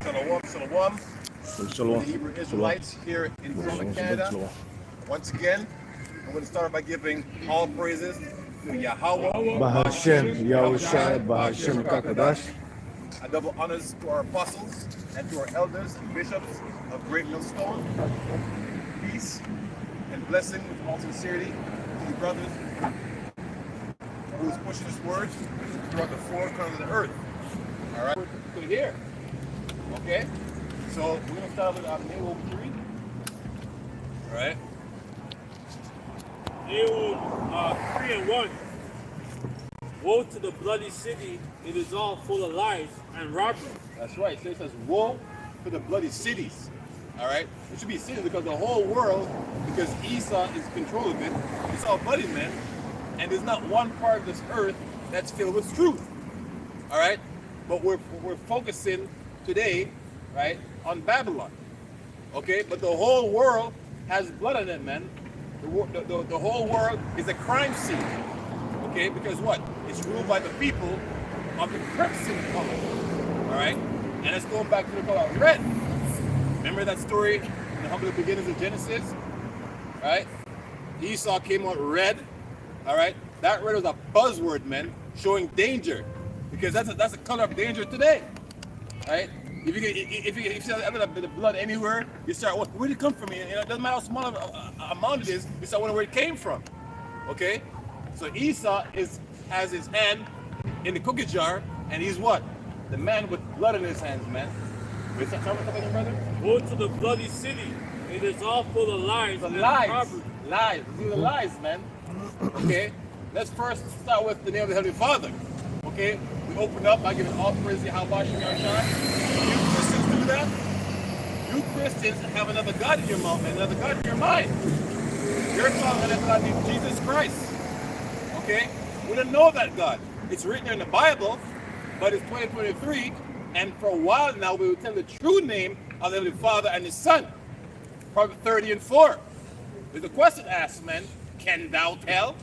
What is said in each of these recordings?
Shalom, shalom. Shalom. The Hebrew Israelites here in Toronto, Canada. Once again, I'm going to start by giving all praises to Yahweh, Bahashem, Yahushua, Bahashem Kakadash. a double honors to our apostles and to our elders and bishops of Great Millstone. Peace and blessing with all sincerity to the brothers who is pushing this word throughout the four corners of the earth. All right, good here. Okay, so we're going to start with Nehemiah 3. All right. Nehemiah 3 and 1. Woe to the bloody city, it is all full of lies and robbery. That's right. So it says, woe to the bloody cities. All right. It should be cities because the whole world, because Esau is controlling it, it's all bloody, man. And there's not one part of this earth that's filled with truth. All right. But we're focusing today, right, on Babylon. Okay. But the whole world has blood on it, man. The whole world is a crime scene. Okay. Because what? It's ruled by the people of the crimson color. All right. And it's going back to the color red. Remember that story in the humble beginnings of Genesis? Right? Esau came out red. All right? That red was a buzzword, man, showing danger. Because that's a color of danger today. Right? If you see a bit of blood anywhere, you start, where did it come from? You know, it doesn't matter how small of amount it is, you start wondering where it came from. Okay? So Esau has his hand in the cookie jar, and he's what? The man with blood in his hands, man. Wait, tell me something, brother. Woe to the bloody city, it is all full of lies The and lies. robbery. Lies. These are the lies, man. Okay? Let's first start with the name of the Heavenly Father. Okay? We open up by giving all praise to Yahweh Shem Yahshua. You Christians do that. You Christians have another God in your mouth and another God in your mind. You're talking another God named Jesus Christ. Okay? We don't know that God. It's written in the Bible, but it's 2023, and for a while now we will tell the true name of the Heavenly Father and His Son. Proverbs 30 and 4. There's a question asked, man, can thou tell?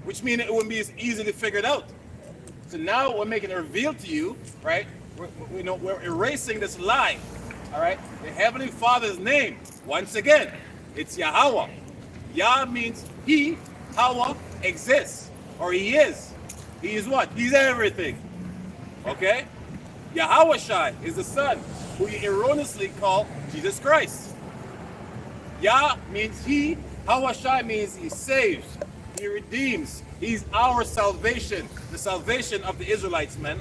Which means it wouldn't be as easy to figure it out. So now we're making it reveal to you, right? We're erasing this lie, all right? The Heavenly Father's name, once again, it's Yahweh. Yah means He, Hawa, exists, or He is. He is what? He's everything. Okay? Yahushua is the Son, who you erroneously call Jesus Christ. Yah means He. Yahushua means He saves. He redeems. He's our salvation. The salvation of the Israelites, men.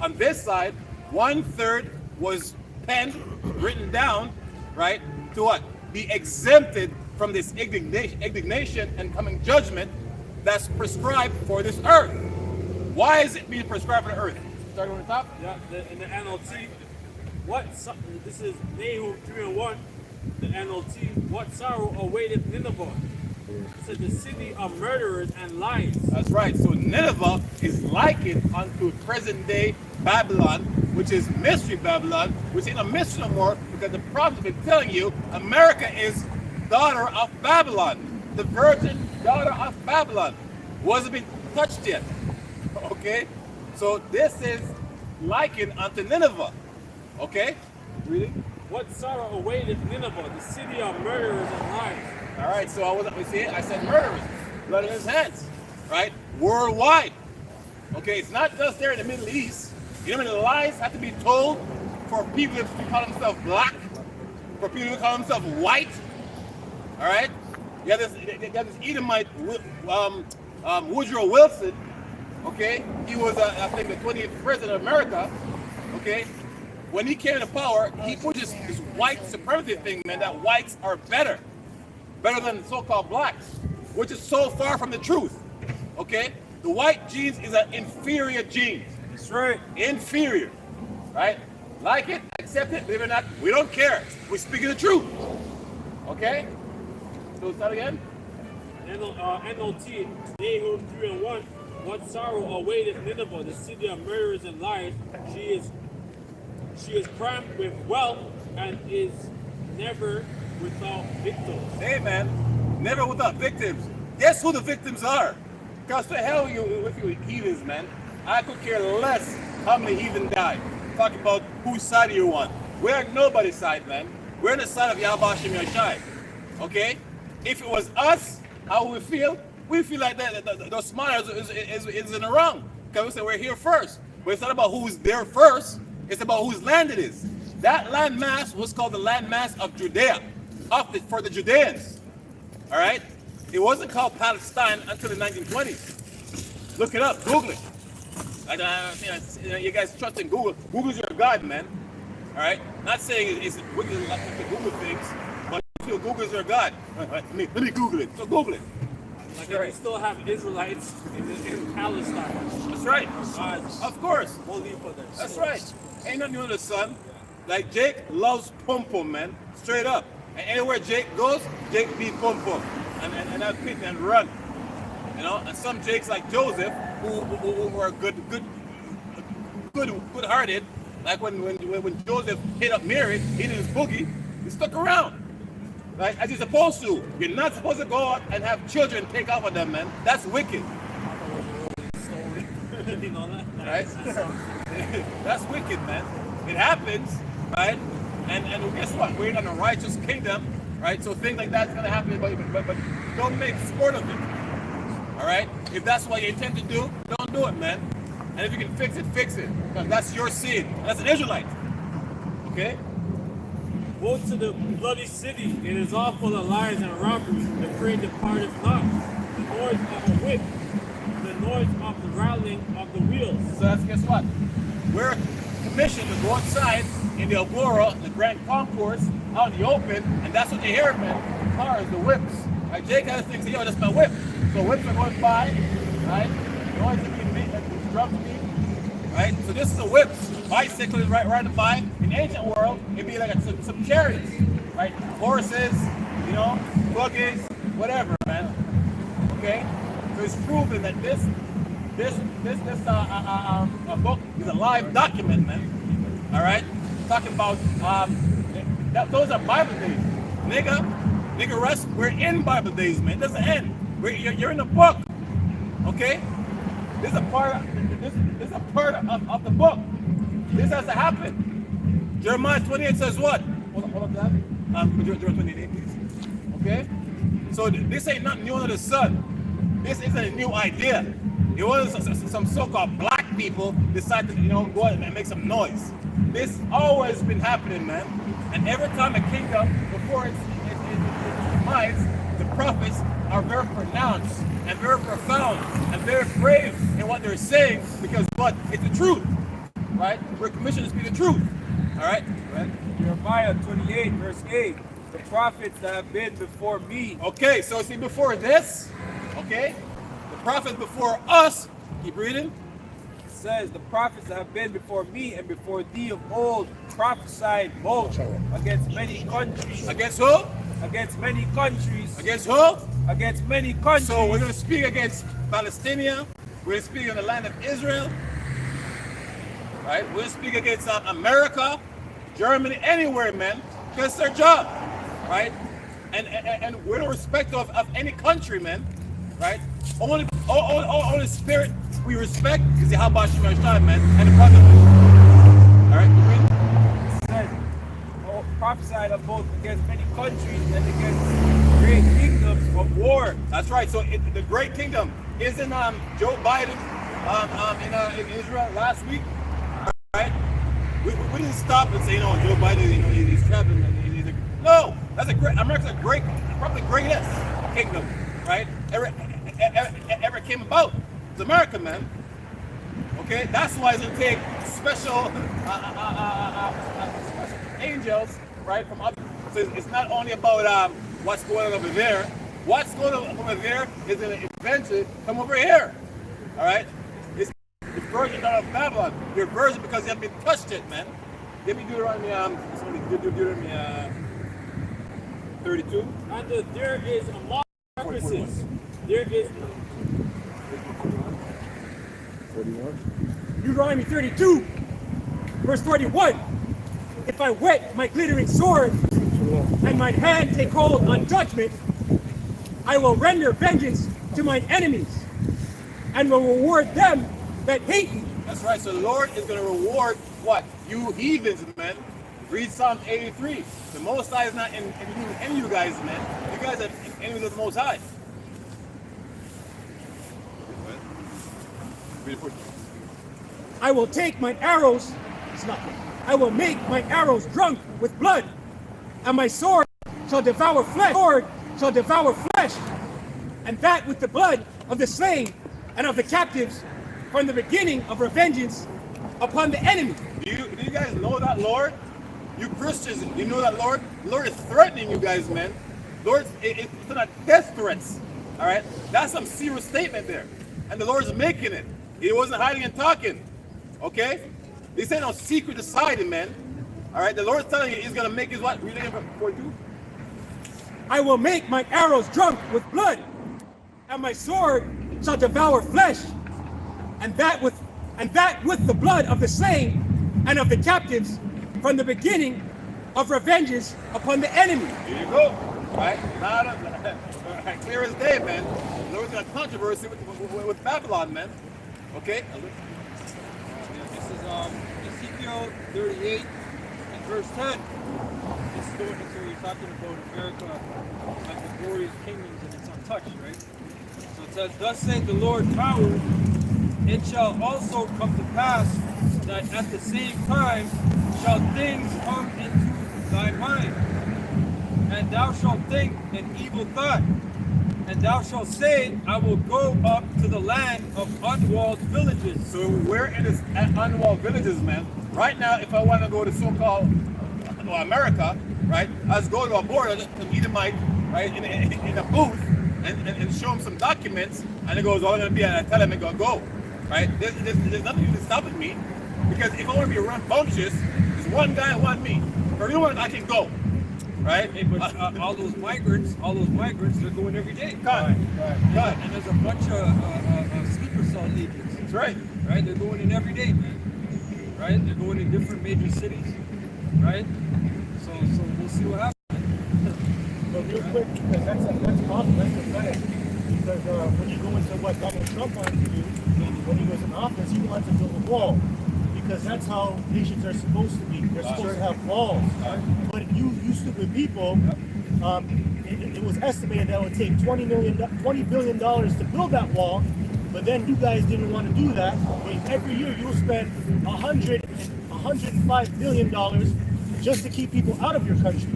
On this side, 1/3 was penned, written down, right? To what? Be exempted from this indignation and coming judgment that's prescribed for this earth. Why is it being prescribed for the earth? Starting on the top? Yeah, in the NLT, this is Nahum 3 and 1, the NLT, what sorrow awaited Nineveh? It said the city of murderers and lies. That's right. So Nineveh is likened unto present day Babylon, which is mystery Babylon, which ain't a mystery no more because the prophets have been telling you America is daughter of Babylon. The virgin daughter of Babylon. Wasn't been touched yet. Okay? So this is likened unto Nineveh. Okay? Reading? What sorrow awaited Nineveh, the city of murderers and lies. All right, so I said murderers, blood in his hands, right? Worldwide. Okay, it's not just there in the Middle East. You know how many lies have to be told for people to call themselves black, for people to call themselves white. All right? You have this Edomite, Woodrow Wilson. Okay, he was, I think, the 20th president of America. Okay, when he came to power, he put this white supremacy thing, man, that whites are better than so-called blacks, which is so far from the truth. Okay, the white genes is an inferior gene. That's right. Inferior, right? Like it, accept it, believe it or not, we don't care. We're speaking the truth. Okay, so start again. NLT, Nahum 3 and 1. What sorrow awaited Nineveh, the city of murderers and lies? She is crammed with wealth and is never without victims. Hey man, never without victims. Guess who the victims are? Because the hell with you heathens, man. I could care less how many heathen died. talking about whose side are you on. We're on nobody's side, man. We're on the side of Yahweh Shem Yashai. Okay? If it was us, how we feel? We feel like that those smarters is in the wrong. Because we say we're here first. But it's not about who's there first. It's about whose land it is. That land mass was called the land mass of Judea. For the Judeans. Alright? It wasn't called Palestine until the 1920s. Look it up. Google it. You guys trust in Google. Google's your God, man. Alright? Not saying it's wicked to Google things, but if you feel Google's your God. Let me Google it. So Google it. Like we still have Israelites in Palestine. That's right. Of course. Holy for them. That's right. Ain't nothing new under the sun. Like Jake loves pom pom, man. Straight up. And anywhere Jake goes, Jake beat pom pom. And that pit and run. You know, and some Jakes like Joseph, who were good-hearted, like when Joseph hit up Mary, he did his boogie, he stuck around. Right? As you're supposed to. You're not supposed to go out and have children take off of them, man. That's wicked. Right? That's wicked, man. It happens, right? And guess what? We're in a righteous kingdom, right? So things like that's gonna happen, but don't make sport of it. All right? If that's what you intend to do, don't do it, man. And if you can fix it, fix it. Because that's your seed. That's an Israelite. Okay? Go to the bloody city. It is all full of lies and robbery. The prey departeth not. The noise of a whip. The noise of the rattling of the wheels. So that's, guess what? We're commissioned to go outside in the Agora, the Grand Concourse, out in the open, and that's what you hear, man. The cars, the whips. Right? Jake has things, yo, that's my whip. So whips are going by, right? The noise is being made, the drums beat, right? So this is the whips. Bicycle is riding by. In ancient world, it'd be like some chariots, right? Horses, you know, buggies, whatever, man. Okay? So it's proven that this book is a live document, man. All right? Talking about those are Bible days, nigga. Russ, we're in Bible days, man. It doesn't end. You're in the book, okay? This is a part of the book. This has to happen. Jeremiah 28 says what? Hold up, that. Jeremiah 28, please. Okay? So this ain't nothing new under the sun. This isn't a new idea. It wasn't some so-called black people decide to, go out and make some noise. This always been happening, man. And every time a kingdom, before its demise, the prophets are very pronounced and very profound and very brave in what they're saying because what? It's the truth. Right? We're commissioned to speak the truth. Alright? Right? Jeremiah 28, verse 8. The prophets that have been before me. Okay, so see before this, okay? The prophets before us, keep reading. It says, the prophets that have been before me and before thee of old prophesied both against many countries. Against who? Against many countries. Against who? Against many countries. So we're going to speak against Palestine. We're going to speak on the land of Israel. Right? We're going to speak against America, Germany, anywhere, man. Because it's their job. Right? And we're in respect of any country, man. Right? Only spirit we respect is the Yahweh Shem Yashai, man, and the brotherhood. Alright, you read? It says, prophesied of both against many countries and against great kingdoms of war. That's right. So the great kingdom isn't Joe Biden in Israel last week. Right? We didn't stop and say, Joe Biden, he's traveling. No, that's America's probably the greatest kingdom, right? Ever came about. It's America, man. Okay, that's why it's gonna take special angels, right? From other. So it's not only about what's going on over there. What's going on over there is gonna eventually come over here. All right. The virgin out of Babylon. You're a virgin because you haven't been touched it, man. Give me Deuteronomy, Deuteronomy 32. And there is among purposes. There is 41. Deuteronomy 32, verse 31. If I whet my glittering sword and mine hand take hold on judgment, I will render vengeance to mine enemies and will reward them that hate me. That's right. So the Lord is going to reward what? you heathens, man. Read Psalm 83. The Most High is not in any of you guys, man. You guys are enemies of the Most High. Read it for you. I will take my arrows, it's not good. I will make my arrows drunk with blood, and my sword shall devour flesh. Sword shall devour flesh, and that with the blood of the slain and of the captives, from the beginning of revengeance upon the enemy. Do you guys know that, Lord? You Christians, you know that, Lord? The Lord is threatening you guys, man. Lord, it's not death threats. All right, that's some serious statement there, and the Lord's making it. He wasn't hiding and talking. Okay, this ain't no secret deciding, man. All right, the Lord's telling you He's gonna make His what? Read it again for you. I will make my arrows drunk with blood, and my sword shall devour flesh, and that with the blood of the slain and of the captives, from the beginning of revenges upon the enemy. Here you go. Right? Now, clear as day, man. The Lord's gonna controversy with Babylon, man. Okay. This is Ezekiel 38 and verse 10. This is going into you're talking about America, like the glorious kingdoms, and it's untouched, right? So it says, "Thus saith the Lord power, it shall also come to pass that at the same time shall things come into thy mind, and thou shalt think an evil thought, and thou shalt say, I will go up to the land of unwalled villages." So we're in this unwalled villages, man. Right now, if I want to go to so-called America, right, I just go to a border to meet a mic, right, in a booth and show him some documents, and it goes, all I'm going to be, and I tell him, go, right? There's nothing that's stopping me, because if I want to be rambunctious, there's one guy and one me. For everyone, I can go, right? Hey, but all those migrants, they're going every day. God. And there's a bunch of sleeper cell agents. That's right. Right? They're going in every day, man. Right? They're going in different major cities. Right? So we'll see what happens. But real quick, because that's awesome, that's pathetic. Because when you go into what Donald Trump wants to do, when he goes in office, he wants to build a wall. Because that's how nations are supposed to be. They're supposed to have walls. But you stupid people, it was estimated that it would take $20 billion to build that wall. But then you guys didn't want to do that. But every year you'll spend $105 billion just to keep people out of your country.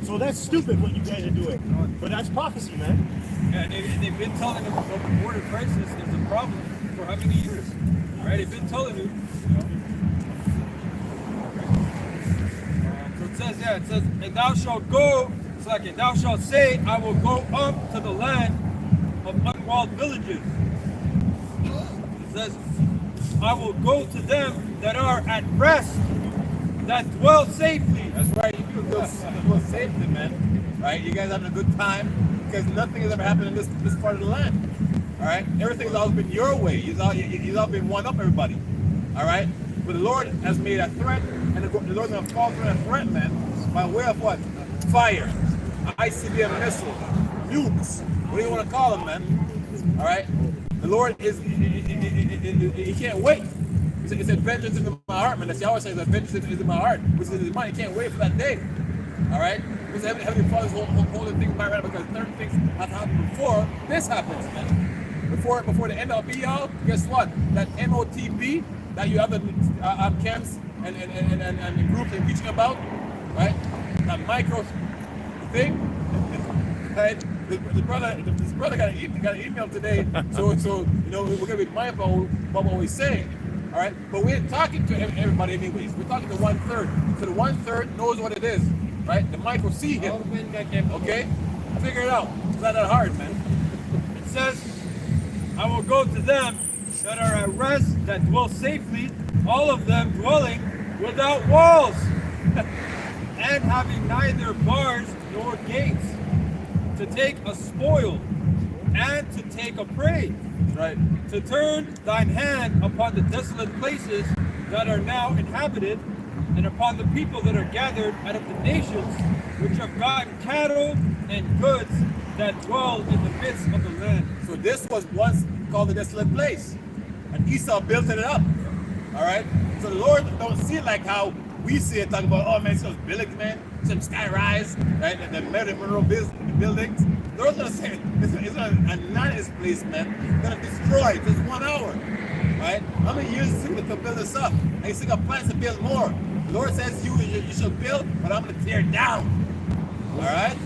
So that's stupid what you guys are doing. But that's prophecy, man. Yeah, and they've been telling them about the border crisis is a problem for how many years? Right? They've been telling you. So it says, and thou shalt go, thou shalt say, I will go up to the land of unwalled villages. It says, I will go to them that are at rest, that dwell safely. That's right. You feel safely, man. Right? You guys having a good time because nothing has ever happened in this part of the land. All right? Everything's always been your way. You've all been one up everybody. All right? But the Lord has made a threat, and the Lord's going to fall through that threat, man, by way of what? Fire, ICBM missiles, nukes, what do you want to call them, man? All right? The Lord he can't wait. He said, vengeance is in my heart, man. That's Yahweh says that vengeance is in my heart, which is in his mind. He can't wait for that day. All right? Because Heavenly Father's holding things back right now because certain things have happened before this happens, man. Before the end of all, guess what? That MOTB that you have the camps and groups they're teaching about, right? That micro thing, right? This brother got an email today, so you know we're gonna be mindful about what we're saying, all right? But we're talking to everybody anyways. We're talking to 1/3, so the 1/3 knows what it is, right? The micro see him, okay? Figure it out. It's not that hard, man. It says, I will go to them that are at rest, that dwell safely, all of them dwelling without walls, and having neither bars nor gates, to take a spoil, and to take a prey, Right. to turn thine hand upon the desolate places that are now inhabited, and upon the people that are gathered out of the nations, which have gotten cattle and goods that dwell in the midst of the land. So this was once called the desolate place, and Esau built it up. All right. So the Lord don't see it like how we see it, talking about, oh man, see those buildings, man, some sky rise, right? The Marilyn Monroe buildings. The Lord's gonna say it's gonna annihilate this place, man. It's gonna destroy it. Just 1 hour, right? How many years is it to build this up? And you still got plans to build more. The Lord says you should build, but I'm gonna tear it down. All right?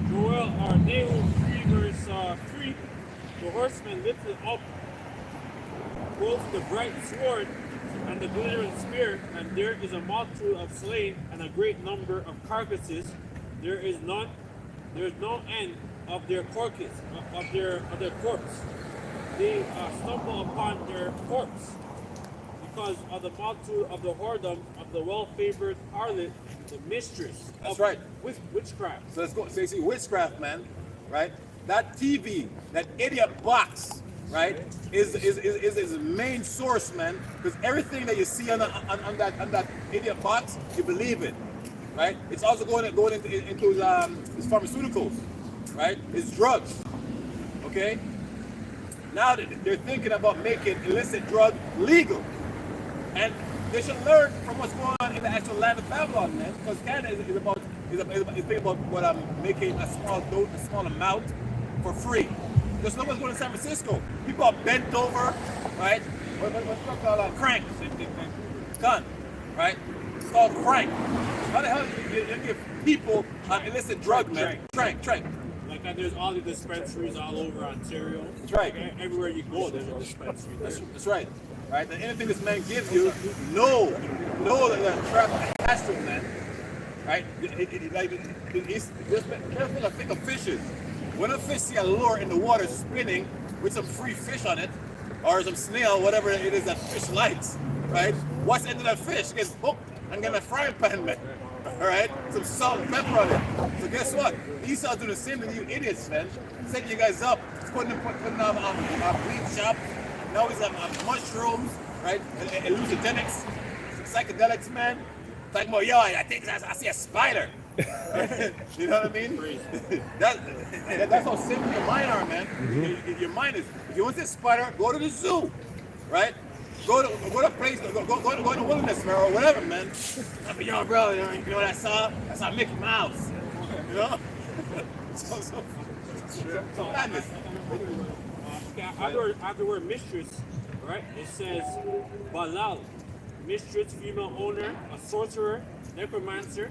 Joel, Nahum 3 verse 3, the horseman lifted up both the bright sword and the glittering spear, and there is a multitude of slain and a great number of carcasses. There is no end of their carcass, of their corpse. They stumble upon their corpse because of the multitude of the whoredom of the well-favored harlot, the mistress That's of right. witchcraft. So let's go. So you see, witchcraft, man, right? That TV, that idiot box, right, is the main source, man. Because everything that you see on that idiot box, you believe it, right? It's also going into it's pharmaceuticals, right? It's drugs, okay? Now they're thinking about making illicit drug legal, and they should learn from what's going on in the actual land of Babylon, man. Because Canada is thinking about making a small amount for free. Just look what's going on in San Francisco. People are bent over, right? What's called crank? Gun, right? It's called crank. How the hell do you give people illicit drug, man? Trank. Like there's all the dispensaries all over Ontario. That's right. Like, everywhere you go, there's a dispensary. That's right. Right? And anything this man gives you, know that the trap has to, man. Right? It's just careful to think of fishes. When a fish see a lure in the water spinning with some free fish on it, or some snail, whatever it is that fish likes, right? What's into that fish? It gets hooked and get a frying pan, man. All right? Some salt and pepper on it. So guess what? Esau's doing the same thing, you idiots, man. Setting you guys up, putting bleach shop. Now he's on mushrooms, right? And hallucinogenics, psychedelics, man. Talking about, yo, I think I see a spider. You know what I mean? That's how simple your mind are, man. Your mind is. If you want to see a spider, go to the zoo, right? Go to a place. Go to the wilderness, man, or whatever, man. I mean, yo, bro, you know what I saw? I saw Mickey Mouse. You know? so madness. After the word mistress, right? It says Balal, mistress, female owner, a sorcerer, necromancer.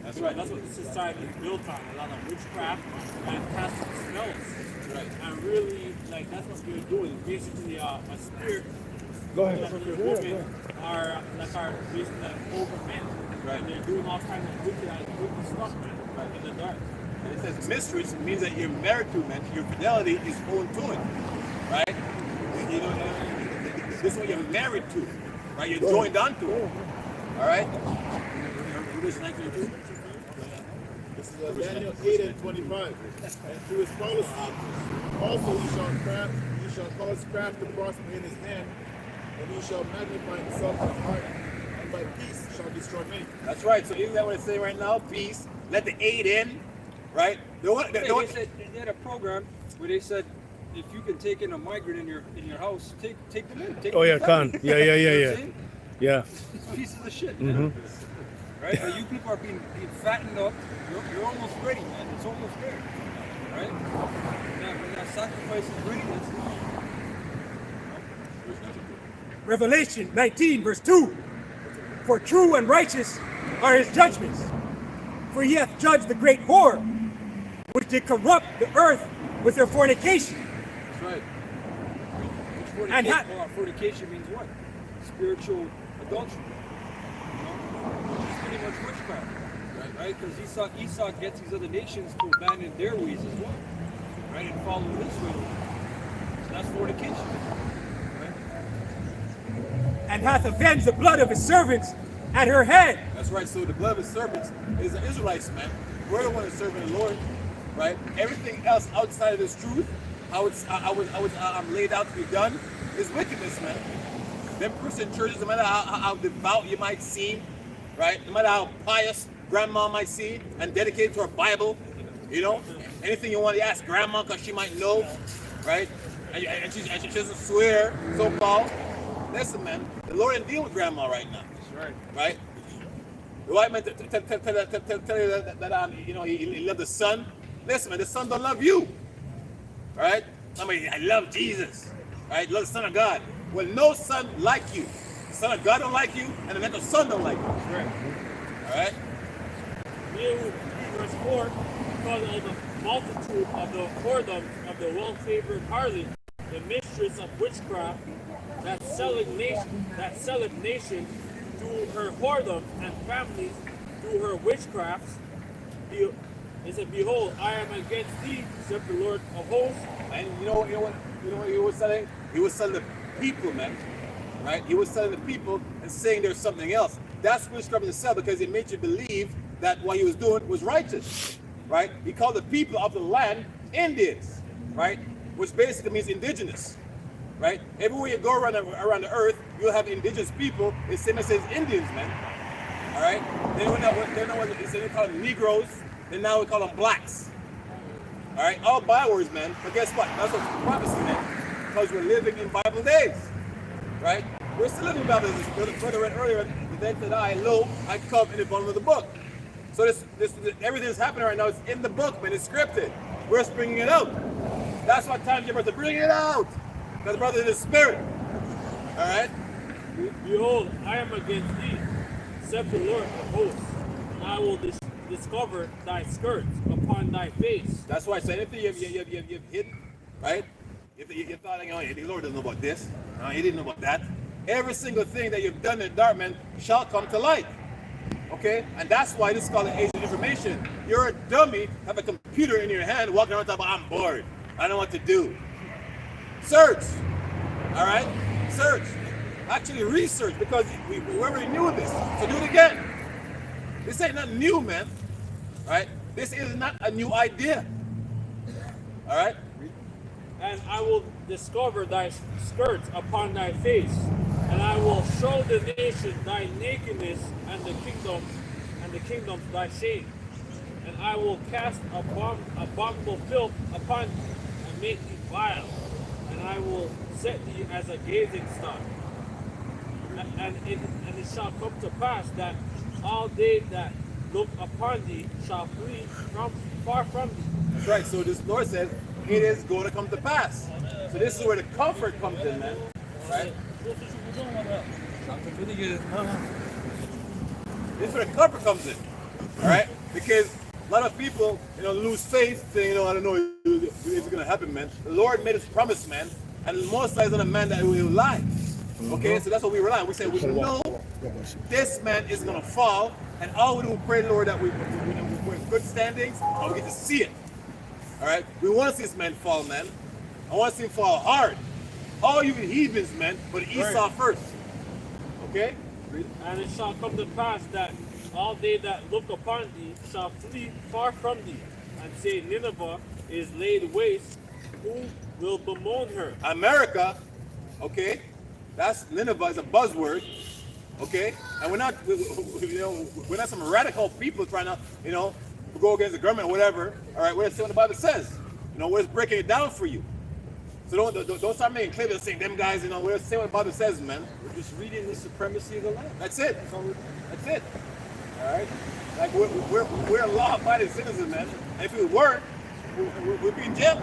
That's right. That's what the society is built on. A lot of witchcraft and casting spells. Right. And really, like that's what they're doing. Basically, a spirit. Go ahead. Like the women are basically over men. Right. And they're doing all kinds of wicked stuff, man. Right. In the dark. And it says mistress means that you're married to, man. Your fidelity is owed to it, right? You know, this is what you're married to, right? You're joined onto it, all right? This is Daniel 8:25. And to his policy, also he shall cause craft to prosper in his hand, and he shall magnify himself in heart, and by peace shall destroy many. That's right. So isn't that what it's saying right now? Peace. Let the aid in, right? They had a program where they said, if you can take in a migrant in your house, take them in. Take Oh, them yeah, in. can. Yeah. You know what I'm saying? Yeah. It's pieces of shit, man. Right? But you people are being fattened up. You're almost ready, man. It's almost there. Right? When that sacrifice is ready, that's it. Revelation 19, verse 2. For true and righteous are his judgments. For he hath judged the great whore, which did corrupt the earth with her fornication. That's right. And Fornication means what? Spiritual adultery. You know? It's pretty much witchcraft. Right? Because Esau gets these other nations to abandon their ways as well. Right? And follow this way. So that's fornication. Right? and hath avenged the blood of his servants at her head. That's right. So the blood of his servants is the Israelites, man. We're the one that's serving the Lord, right? Everything else outside of this truth, how it's laid out to be done, is wickedness, man. Them Christian churches, no matter how devout you might seem, right? No matter how pious grandma might seem and dedicated to her Bible, you know, anything you want to ask grandma because she might know, right? And she doesn't swear, so-called, Listen, man, the Lord ain't dealing with grandma right now. That's right. Right? The white man tell you that you know, he loved the son. Listen, man, the son don't love you. Right? Somebody, I love Jesus. Right? Love the Son of God. Well, no son like you. The Son of God don't like you, and the natural son don't like you. That's right. All right? Nehemiah 3 verse 4, because of the multitude of the whoredoms of the well-favored harlot, the mistress of witchcraft, that selleth nation through her whoredom, and families through her witchcrafts. He said, behold, I am against thee, saith the Lord of hosts. And you know what he was selling? He was selling the people, man. Right? He was selling the people and saying there's something else. That's witchcraft in itself, because it made you believe that what he was doing was righteous. Right? He called the people of the land Indians, right? Which basically means indigenous. Right? Everywhere you go around the earth, you'll have indigenous people. It's same as says Indians, man. All right? They call them Negroes. Then now we call them blacks. All right? All bywords, man. But guess what? That's what's prophecy, man. Because we're living in Bible days. Right? We're still living in Bible days. Brother read earlier, the day that I come in the bottom of the book. So this everything that's happening right now is in the book, man. It's scripted. We're just bringing it out. That's what time you to bring it out. Because brother is the spirit. All right? Behold, I am against thee, saith the Lord of hosts, and I will discover thy skirts upon thy face. That's why I said anything you've hidden, right? You thought, you know, the Lord doesn't know about this. No, he didn't know about that. Every single thing that you've done in the dark, man, shall come to light. Okay? And that's why this is called the age of information. You're a dummy, have a computer in your hand, walking around talking about, I'm bored. I don't know what to do. Search. All right? Search. Actually research, because we already knew this. So do it again. This ain't nothing new, man. Right? This is not a new idea. All right? And I will discover thy skirts upon thy face, and I will show the nation thy nakedness, and the kingdoms thy shame. And I will cast abominable filth upon thee, and make thee vile. And I will set thee as a gazing stock. And it shall come to pass that all they that look upon thee shall flee far from thee. That's right. So this Lord says, it is going to come to pass. So this is where the comfort comes in, man. Right? This is where the comfort comes in. All right? Because a lot of people, you know, lose faith, saying, you know, I don't know if it's going to happen, man. The Lord made his promise, man. And most likely on a man that will lie. Okay? So that's what we rely on. We say, we know this man is going to fall. And all we do is pray, Lord, that we're in good standings and we get to see it. All right, we want to see this man fall, man. I want to see him fall hard. All you heathens, man, but Esau first. Okay? And it shall come to pass that all they that look upon thee shall flee far from thee, and say, Nineveh is laid waste. Who will bemoan her? America, okay? That's Nineveh is a buzzword, okay? And we're not, you know, we're not some radical people trying to, you know, go against the government or whatever. All right, we're saying what the Bible says. You know, we're just breaking it down for you. So don't start making claims and saying them guys. You know, we're saying what the Bible says, man. We're just reading the supremacy of the land. That's it. That's it. All right. Like we're law-abiding citizens, man. And if we weren't, we'd be in jail.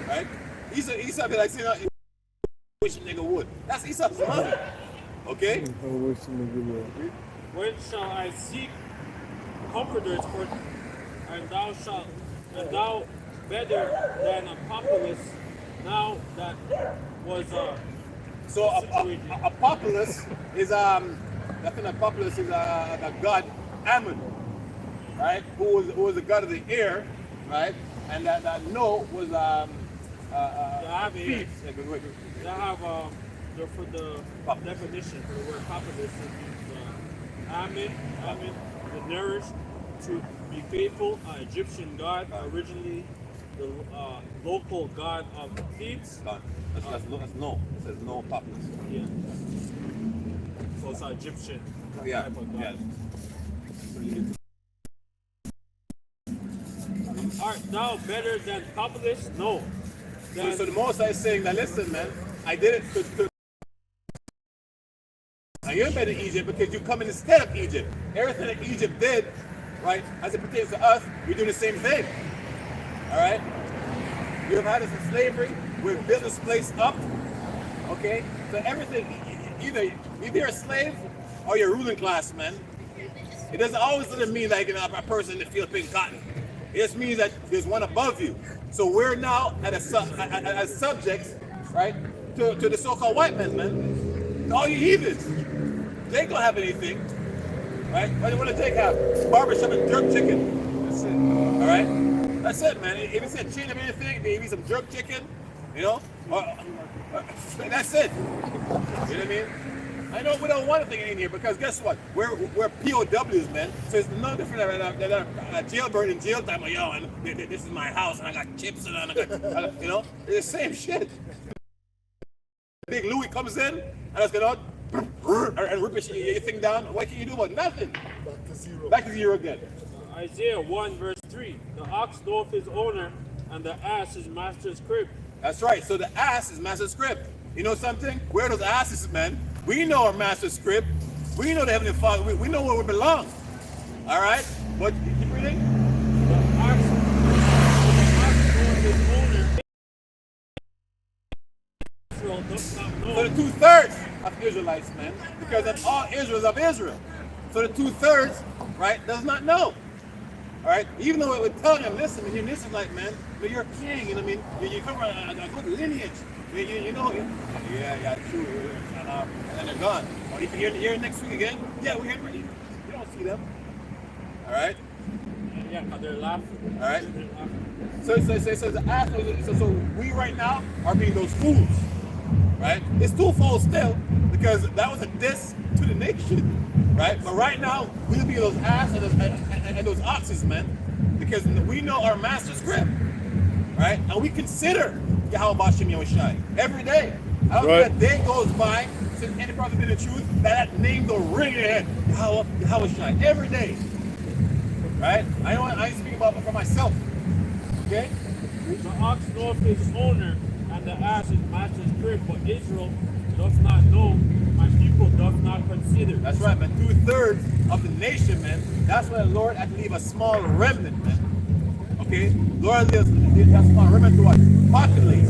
Right? Esau be like, saying, wish a nigga would. That's Esau's mother. Okay. When shall I seek comforters for? And thou better than a populace now that was so Apocalypse is I think Apocalypse is the god Ammon, right? Who was the god of the air, right? And that No was thieves. I have for the definition for the word populace is Ammon, the nourished, to be faithful, Egyptian god, originally the local god of Thebes. That's No. It says No Populous. Yeah. So it's Egyptian Yeah. type of god. Yeah. Art thou better than populace? No. So the Most High is saying that, listen, man, I did it to Now you're better than Egypt because you come in instead of Egypt. Everything that Egypt did, right, as it pertains to us, we do the same thing. All right? You have had us in slavery. We've built this place up. Okay? So everything, either you're a slave or you're ruling class, man. It doesn't always mean like a person in the field picking cotton. It just means that there's one above you. So we're now as subjects, right, to the so-called white man. To all you heathens. They don't have anything, right? What do they have? Barbershop and jerk chicken. That's it. All right? That's it, man. If it's a chain of anything, maybe some jerk chicken, you know? That's it. You know what I mean? I know we don't want anything in here because guess what? We're POWs, man. So it's no different than a jailbird in jail time. Like, yo, and this is my house and I got chips and I got, you know? It's the same shit. Big Louis comes in and it's gonna and rip your thing down. What can you do about nothing? Back to zero again. Isaiah 1 verse 3. The ox knoweth his owner, and the ass his master's crib. That's right. So the ass is master's crib. You know something? We're those asses, man. We know our master's crib. We know the Heavenly Father. We know where we belong. All right? But keep reading. The ox knoweth his owner. Israel does not know. So the 2/3 of Israelites, man, because that's all Israel's of Israel. So the 2/3, right, does not know. All right? Even though it would tell them, listen, and this is like, man, you're a king, you know what I mean? You come from a good lineage. You know, yeah, true. And then they're gone. Or you can hear next week again. Yeah, we're here. You don't see them. All right? Yeah, they're laughing. All right? So we right now are being those fools. Right? It's twofold still because that was a diss to the nation. Right? But right now, we'll be those ass and those oxes, man. Because we know our master's grip. Right? And we consider Yahweh Hashem Yahushai every day. I don't think that day goes by since any prophet did the truth that name will ring in your head. Yahushai every day. Right? I speak about it for myself. Okay? The ox knoweth his owner, and the ass his master's crib, but Israel does not know, my people does not consider. That's right, man. 2/3 of the nation, man. That's why the Lord had to leave a small remnant, man. Okay? Lord leaves a small remnant to what? Populate.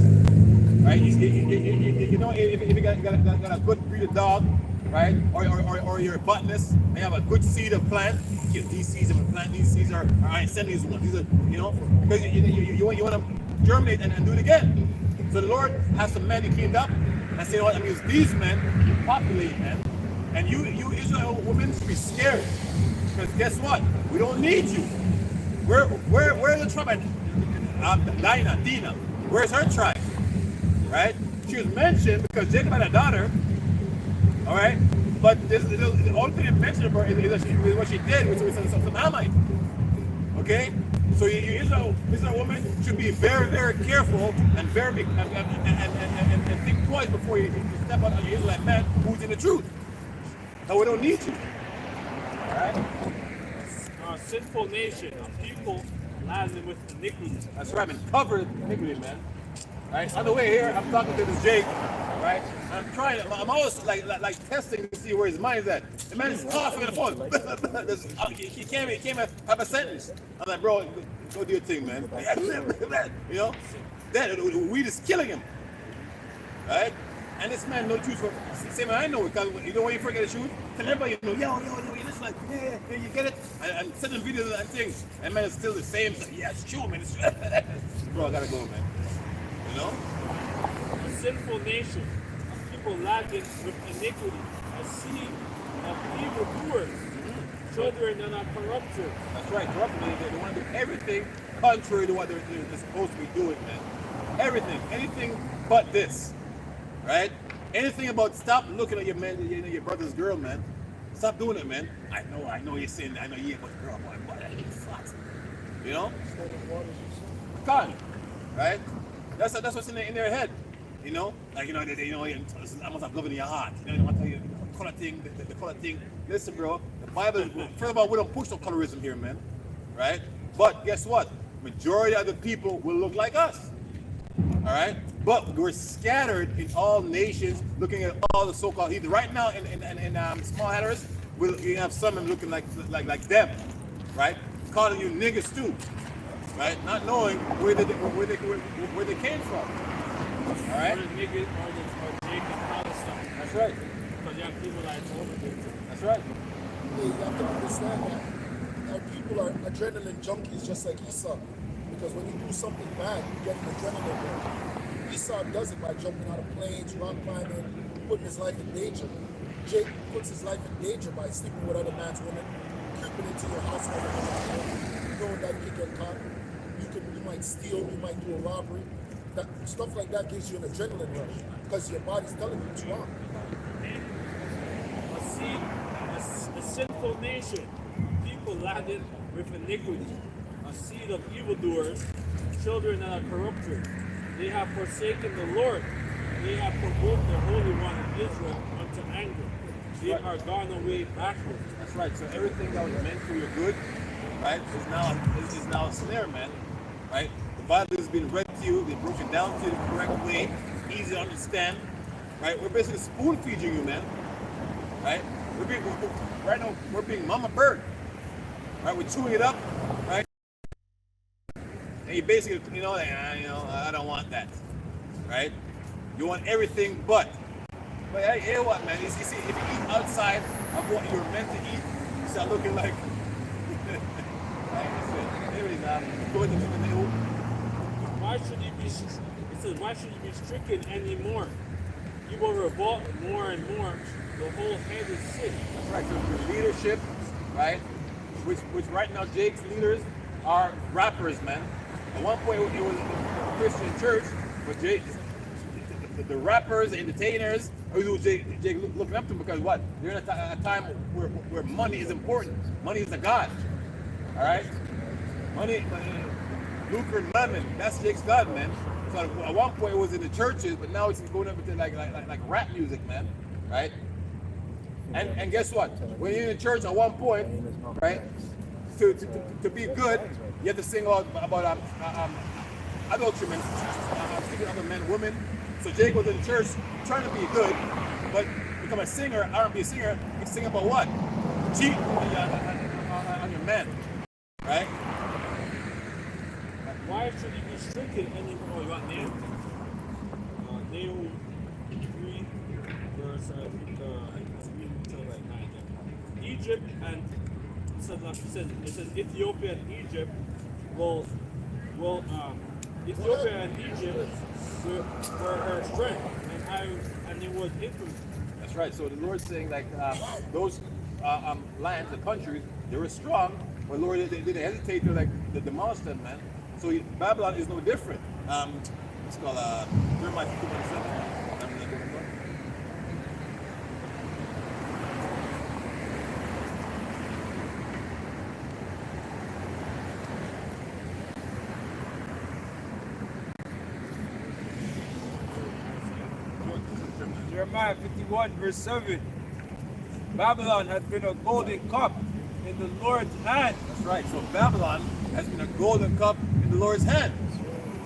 Right? You know, if you got a good breed of dog, right? Or you're a botanist, and you have a good seed of plant, you give these seeds and plant these seeds, or I send these ones. These are, you know, because you want to germinate and do it again. So the Lord has some men who came up and said, "What? I mean, these men populate, man, and you Israel women should be scared because guess what? We don't need you. Where's the tribe? Dinah. Where's her tribe? Right? She was mentioned because Jacob had a daughter. All right, but the only thing that mentioned about her is what she did, which was some Hamite. Okay, so you Israel woman should be very, very careful and very and think twice before you step out on your Israelite man who's in the truth. So we don't need you. All right. Sinful nation, a people laden with iniquity. That's right, man. Covered iniquity, man. Right. On the way here, I'm talking to this Jake. Right. I'm always like testing to see where his mind's at. The man is coughing on the phone. He can't have a sentence. I'm like, bro, go do your thing, man. You know, that weed is killing him. Right. And this man know the truth. Same way I know it, because you know when you forget the truth, tell everybody, you know, yo, you just like, yeah, you get it? And send them videos and things. And man, it's still the same. So, yeah, it's true, man. It's true. Bro, I gotta go, man. You know? A sinful nation, a people laden with iniquity, a seed of evildoers, children that are corrupted. That's right, corrupted. They want to do everything contrary to what they're supposed to be doing, man. Everything, anything but this. Right? Anything about stop looking at your man, your brother's girl, man. Stop doing it, man. I know you're saying that. I know you ain't with the girl, boy. I need flat. You know? Con. Right? That's what's in their head. You know? Like, you know, I must have love in your heart. You know, they want to tell you the color thing. Listen, bro, the Bible, first of all, we don't push no colorism here, man. Right? But guess what? Majority of the people will look like us. All right? But we're scattered in all nations, looking at all the so-called heathen. Right now, in Small Hatteras, we have some looking like them, right? Calling you niggas too, right? Not knowing where they came from. All right. Or the niggas or Jacob Palestine. That's right. Because you have people that are over there. That's right. You have to understand that people are adrenaline junkies just like Esau. Because when you do something bad, you get an adrenaline rush. Esau does it by jumping out of planes, rock climbing, putting his life in danger. Jake puts his life in danger by sleeping with other man's women, creeping into your house, knowing that you can get caught. You might steal, you might do a robbery. Stuff like that gives you an adrenaline rush because your body's telling you it's wrong. A sinful nation, people laden with iniquity, a seed of evildoers, children that are corrupted. They have forsaken the Lord. They have provoked the Holy One of Israel unto anger. They are gone away backwards. That's right. So everything that was meant for your good, right, is now a snare, man. Right? The Bible has been read to you, been broken down to you the correct way, easy to understand. Right? We're basically spoon feeding you, man. Right? Right now we're being mama bird. Right? We're chewing it up, right? And you basically, I don't want that. Right? You want everything but hey, what, man? You see, if you eat outside of what you're meant to eat, you start looking like. Why should you be? It says, why should you be stricken anymore? You will revolt more and more. The whole head is sick. That's right. So your leadership, right? Which right now Jake's leaders are rappers, man. At one point it was a Christian church, but the rappers, the entertainers, Jake looking up to them because what? They're in a time where money is important. Money is the god. All right? Money, lucre and lemon. That's Jake's god, man. So at one point it was in the churches, but now it's going up into like rap music, man. Right? And guess what? When you're in church at one point, right? To be good, you have to sing about adultery, man. Speaking of other men, women. So Jake was in the church trying to be good, but become a singer, R&B singer, you sing about what? Cheat on your man, right? Why should you be stricken anymore? You want Nahum? Nahum 3, verse, I think, until like 9. Egypt and, it says Ethiopia and Egypt will Ethiopia and Egypt were her strength, and it was infamy. That's right. So the Lord's saying like those lands, the countries, they were strong, but Lord, they didn't hesitate to demolish them, man. So Babylon is no different. It's called Jeremiah 51:7. Jeremiah 51, verse 7. Babylon has been a golden cup in the Lord's hand. That's right. So Babylon has been a golden cup in the Lord's hand.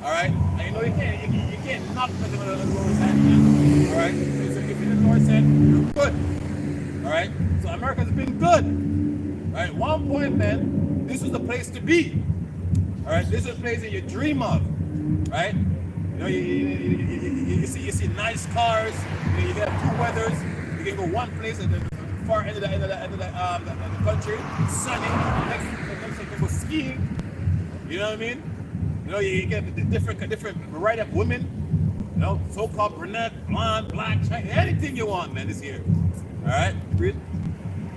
All right. And you can't knock nothing out of the Lord's hand, man. All right. So if you're in the Lord's hand, you're good. All right. So America's been good. All right. At one point, man, this was the place to be. All right. This is a place that you dream of. Right. You see nice cars. You get two weathers. You can go one place at the far end of the country, sunny. Next you can go skiing. You know what I mean? You get the different variety of women. So-called brunette, blonde, black, Chinese, anything you want, man, is here. All right, read.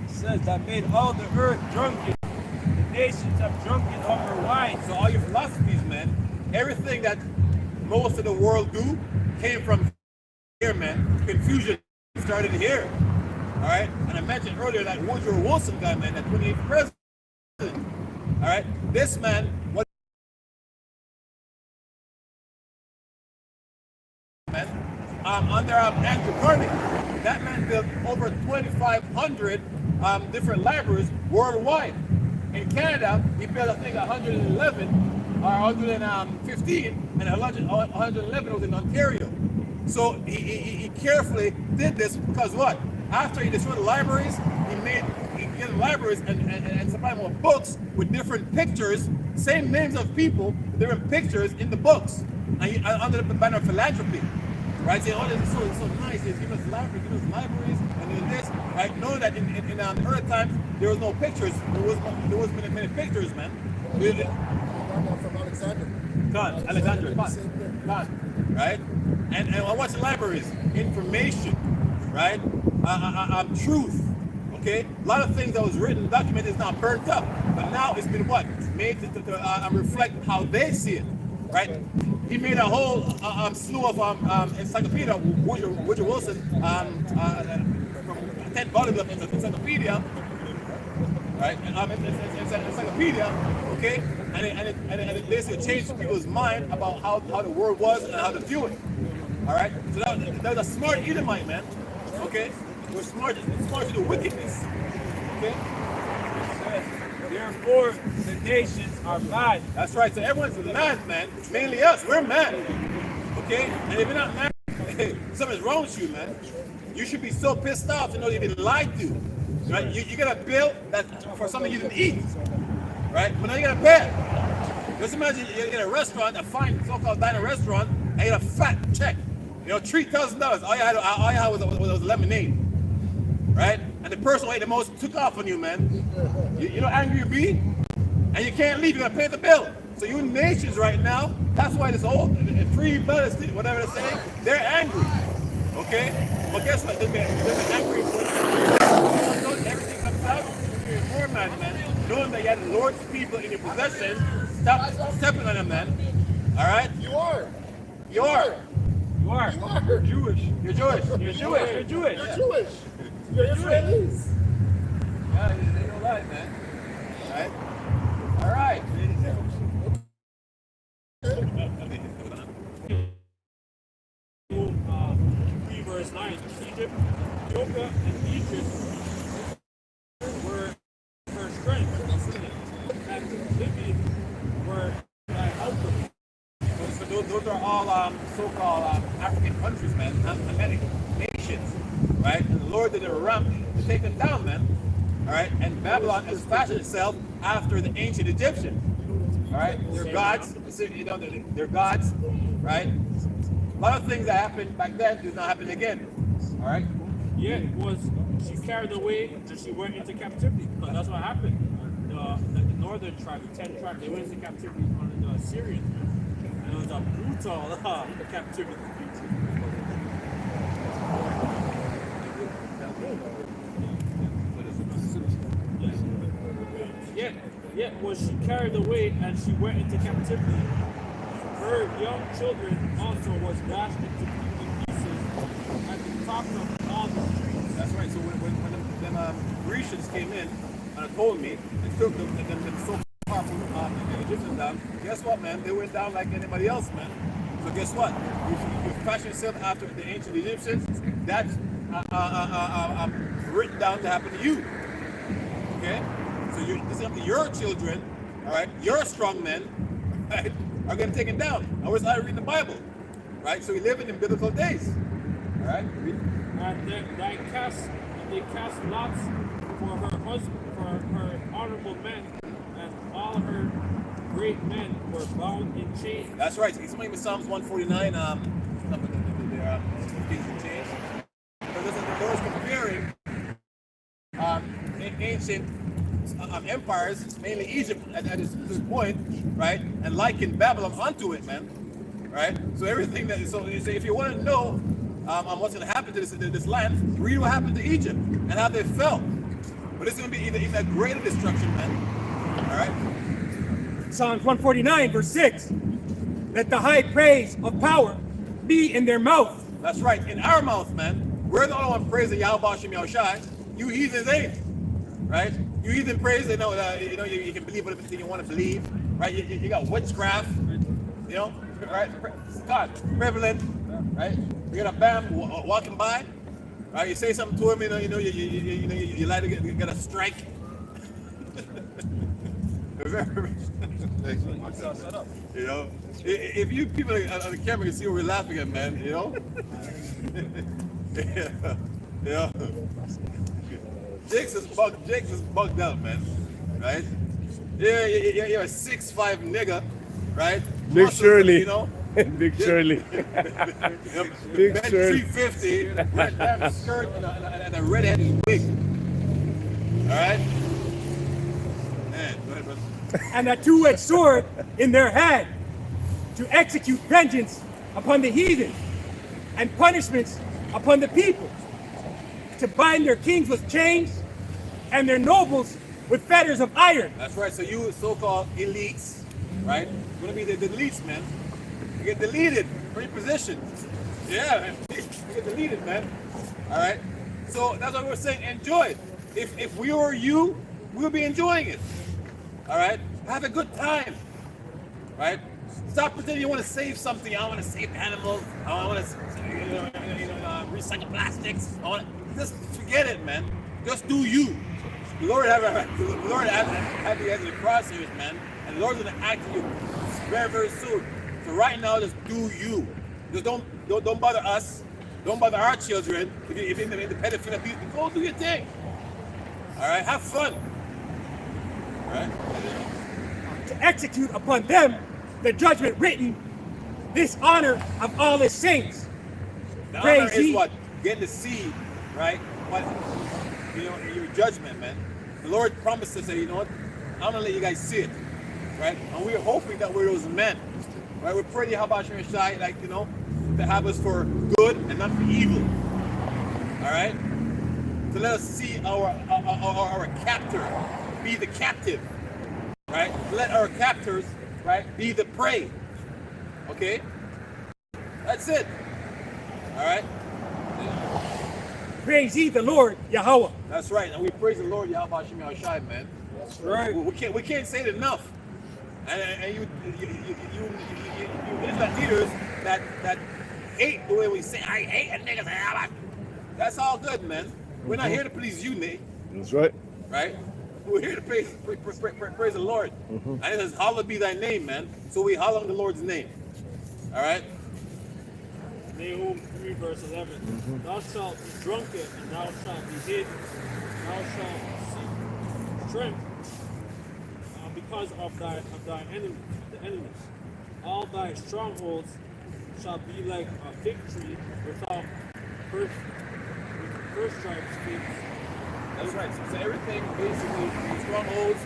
It says that made all the earth drunken. The nations have drunken of her wine. So all your philosophies, man, everything that most of the world do came from here, man. Confusion started here. All right, and I mentioned earlier that Woodrow Wilson guy, man, that 28th president. All right, this man, what man, under Andrew Carnegie, that man built over 2,500 different libraries worldwide. In Canada, he built I think 111 or 115. and 111 was in Ontario. So he carefully did this because what? After he destroyed the libraries, he get libraries and supplied them with books with different pictures, same names of people, different pictures in the books, and under the banner of philanthropy. Right, saying, oh, this is so nice. He's giving us libraries, and doing this. Right, knowing that in the early times there was no pictures. There was many pictures, man. From Alexander. God, Alexander, God, right? And what's the libraries? Information, right? Truth. Okay, a lot of things that was written, documented, is not burnt up, but now it's been what made to reflect how they see it, right? He made a whole slew of encyclopedia. Woodrow Wilson from 10 volumes of encyclopedia, right? Encyclopedia, okay, and it basically changed people's mind about how the world was and how to view it. All right, so that was a smart Edomite, man. Okay, we're smart to do wickedness. Okay. Therefore, the nations are mad. That's right. So everyone's mad, man. Mainly us. We're mad. Okay? And if you're not mad, something's wrong with you, man. You should be so pissed off to know you've been lied to. Right? You get a bill that for something you didn't eat. Right? But now you got to pay it. Just imagine you get a restaurant, a fine so-called diner restaurant, and you get a fat check. You know, $3,000. All you had was lemonade. Right? And the person who ate the most took off on you, man. You know how angry you be? And you can't leave, you gotta pay the bill. So you nations right now, that's why this whole free blood, whatever they're saying, they're angry. Okay? But guess what? They're angry. Everything comes out, you're more mad, man. Knowing that you had the Lord's people in your possession, stop stepping on them, man. Alright? You are. You are. You are. You are. Jewish. You're Jewish. You're Jewish. You're Jewish. You're Jewish. You're Israelis. Yeah, they don't lie, man. Alright? Alright. 3 verse 9. Egypt, Ethiopia, and Egypt were her strength, and Libya were thy helper. So those are all so-called African countries, man, Hamitic nations, right? And the Lord did a ramp to take them down, man. All right, and Babylon has fashioned itself after the ancient Egyptian. All right, they're gods. You know, they're gods, right? A lot of things that happened back then do not happen again. All right. Yet she carried away and she went into captivity, because that's what happened. The northern tribe, the 10 tribes, they went into captivity under the Assyrians, and it was a brutal captivity. Yet was she carried away and she went into captivity. Her young children also was dashed into pieces at the top of all the streets. That's right. So when them Grecians came in and told me and took them so far from the Egyptians down, guess what, man? They went down like anybody else, man. So guess what? You fashion yourself after the ancient Egyptians. That's written down to happen to you. Okay? So this is something your children, all right, your strong men, right, are going to take it down. And we're starting reading the Bible, right? So we live in biblical days, all right? And they cast lots for her husband, for her honorable men, and all her great men were bound in chains. That's right. Somebody with Psalms 149, their 15 and change. So this is the Lord's comparing ancient empires, mainly Egypt at this point, right? And liken Babylon onto it, man. Right? So everything that so if you want to know what's going to happen to this land, read what happened to Egypt and how they fell. But it's going to be even a greater destruction, man. All right. Psalms 149, verse 6. Let the high praise of power be in their mouth. That's right. In our mouth, man. We're the only one praising Yahweh Shem Yahushai. You heathens ain't. Right? You heathen praise, you can believe whatever you want to believe. Right? You got witchcraft. You know? Right? God, prevalent. Right? You got a bam walking by. Right? You say something to him, you like to get a strike. You know, if you people on the camera can see what we're laughing at, man, you know? Yeah. Jakes is bugged out, man. Right? Yeah, you're a 6'5" nigga, right? Big Muscles, Shirley. you know? Big Shirley. Big Ben Shirley. 350, red damn skirt and a red-headed wig. Alright? Man, go ahead, brother. And a two-edged sword in their hand to execute vengeance upon the heathen and punishments upon the people, to bind their kings with chains and their nobles with fetters of iron. That's right, so you so-called elites, right? You're gonna be the elites, man. You get deleted from your position. Yeah, man. You get deleted, man. Alright? So that's what we're saying, enjoy it. If we were you, we'll be enjoying it. Alright? Have a good time. Right? Stop pretending you want to save something. I want to save animals. I want to recycle plastics. Just forget it, man. Just do you. The Lord have you as the crosshairs, man. And the Lord's gonna act to you very, very soon. So right now, just do you. Just don't bother us. Don't bother our children. If you're in the pedophilia abuse, go do your thing. All right, have fun. All right. To execute upon them the judgment written, this honor of all his saints. The Praise honor is ye. what? Getting to see, right? What, your judgment, man. The Lord promised us that, you know what? I'm gonna let you guys see it, right? And we're hoping that we're those men, right? We're praying, how about Hashem Shai, like, you know, to have us for good and not for evil, all right? To let us see our captor be the captive, right? Let our captors, right, be the prey, okay? That's it, all right? Praise ye the Lord Yahweh. That's right, and we praise the Lord Yahweh Hashem Yahushai, man. That's right. We can't say it enough. And you Israelite leaders that hate the way we say, I hate a nigga. That's all good, man. We're not here to please you, Nate. That's right. Right? We're here to praise the Lord. And it says, hallowed be thy name, man. So we hallow the Lord's name. All right? Nahum 3 verse 11. Thou shalt be drunken and thou shalt be hid. Thou shalt seek strength because of thy enemies, the enemies. All thy strongholds shall be like a fig tree without first stripes figs. That's right. So everything, basically, your strongholds,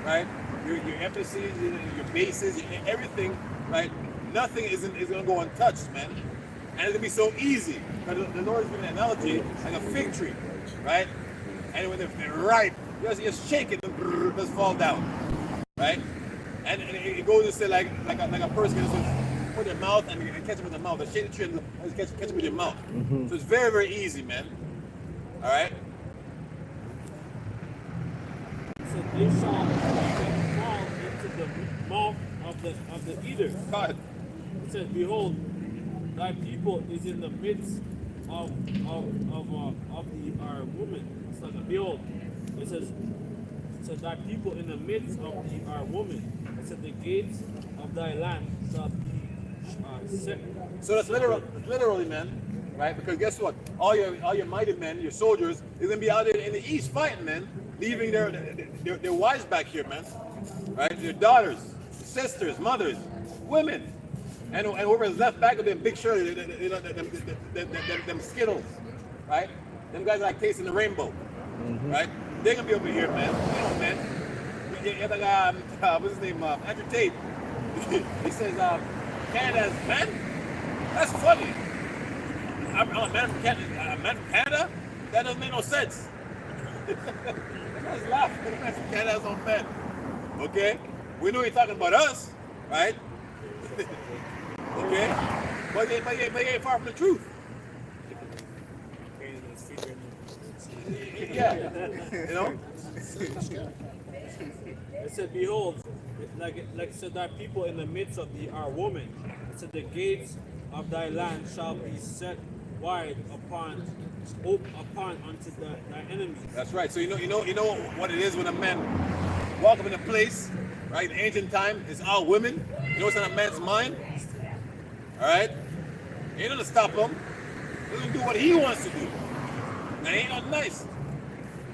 right? Your embassies, your bases, everything, right? Nothing is going to go untouched, man. And it's going to be so easy. The Lord is giving an analogy like a fig tree, right? And when they're ripe, just shake it and just fall down, right? And it goes to say like a person can just put their mouth and catch it with their mouth. Just shake the tree and catch it with your mouth. So it's very, very easy, man. All right? So they shall even fall into the mouth of the eaters. God. It says, behold, thy people is in the midst of our woman. It's like, behold, it says thy people in the midst of our woman. It said the gates of thy land shall be set. So that's literally, man, right? Because guess what? All your mighty men, your soldiers, they're gonna be out there in the east fighting, man, leaving their wives back here, man, right? Their daughters, sisters, mothers, women. And whoever's left back of them, Big Shirley, them Skittles, right? Them guys like tasting the rainbow, right? They're gonna be over here, man. You know, man. What's his name? Andrew Tate. He says, Canada's man. That's funny. I'm a man from Canada. That doesn't make no sense. Let's laugh. Man from Canada's own man. Okay, we know you're talking about us, right? Okay, but they ain't far from the truth. Yeah, you know. It said, behold, like it said, thy people in the midst of our woman. It said, the gates of thy land shall be set wide upon unto thy enemies. That's right. So you know what it is when a man walk up in a place, right? In ancient time, it's all women. You know what's on a man's mind? All right? Ain't gonna stop him. He's gonna do what he wants to do. That ain't not nice.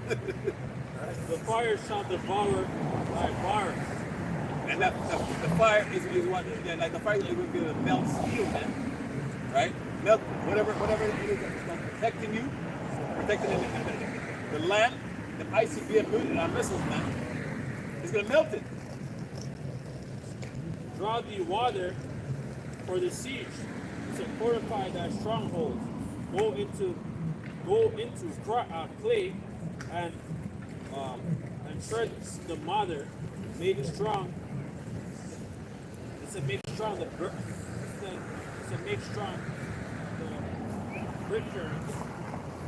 The fire shall devour thy bars. And that the fire is what, like the fire is going to be able to melt steel, man. Right? Melt whatever it is that's protecting you, protecting the land, the ICBM missiles, man. It's going to melt it. Draw thee water for the siege, to fortify thy strongholds. Go into clay and tread the mother, make strong. It's to make strong the bricker.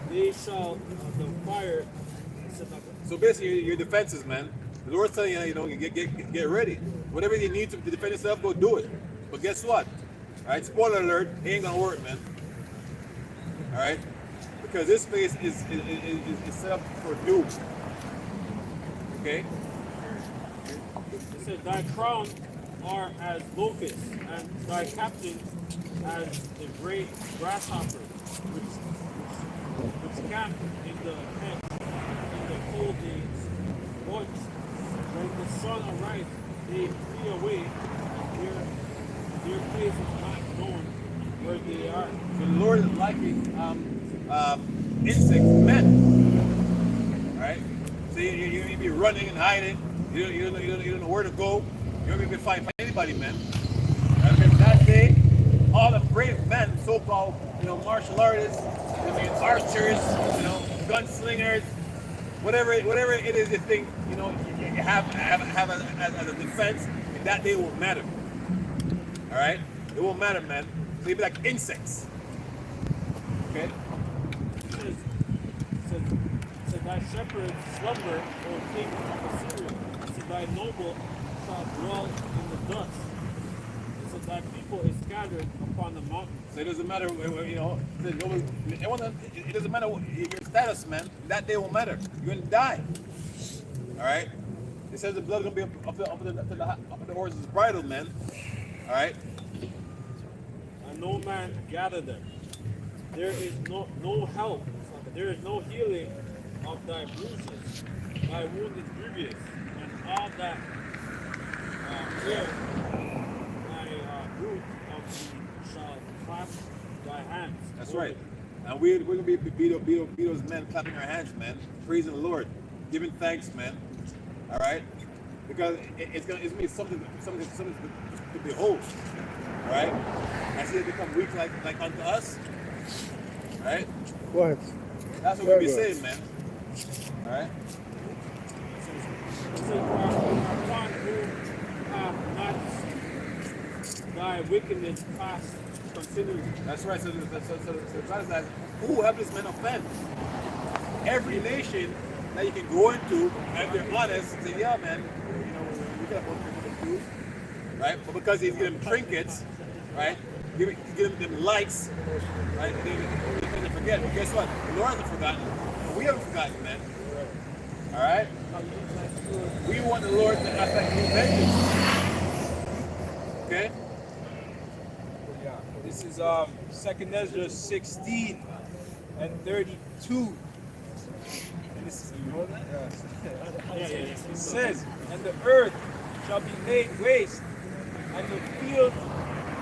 They shall the fire. So basically, your defenses, man. The Lord's telling you, get ready. Whatever you need to defend yourself, go do it. But guess what? All right, spoiler alert, it ain't gonna work, man. All right, because this place is set up for doom. Okay. It said, thy crown are as locusts, and thy captains as the great grasshoppers, which camp in the head in the cold days. But when the sun arises, they flee away, and their place is not known where they are. So the Lord is liking insects, men. All right. So you be running and hiding. You don't know where to go. You don't even find anybody, man. I remember that day, all the brave men, so-called, martial artists, archers, gunslingers, whatever it is you think, you have as a defense, and that day won't matter. All right, it won't matter, man. So you'll be like insects. Okay. So thy shepherds slumber, O king of Assyria. So thy noble shall dwell in the dust. So thy people is scattered upon the mountains. So it doesn't matter, it doesn't matter your status, man. That day won't matter. You're gonna die. All right. It says the blood is gonna be up the horse's bridle, man. All right. And no man gather them. There is no help. There is no healing of thy bruises. Thy wound is grievous, and all that fear thy root of thee shall clasp thy hands. That's right. And we're gonna be those men clapping our hands, man, praising the Lord, giving thanks, man. All right, because it's gonna be something to behold. All right, I see it become weak like unto us. All right, What? that's what we'll be saying, man. All right. So upon whom hath not thy wickedness past continually. That's right. So God is asking, who have this man offend? Every nation that you can go into, and they're honest, say, yeah, man, we can afford to do, right? But because he's giving them trinkets, right? Giving them likes, right? They forget. But guess what? The Lord hasn't forgotten. But we haven't forgotten, man. All right? We want the Lord to act like new vengeance. Okay? Yeah, this is 2nd Ezra 16 and 32. And this is, you know that? Yes. It says, and the earth shall be laid waste, and the field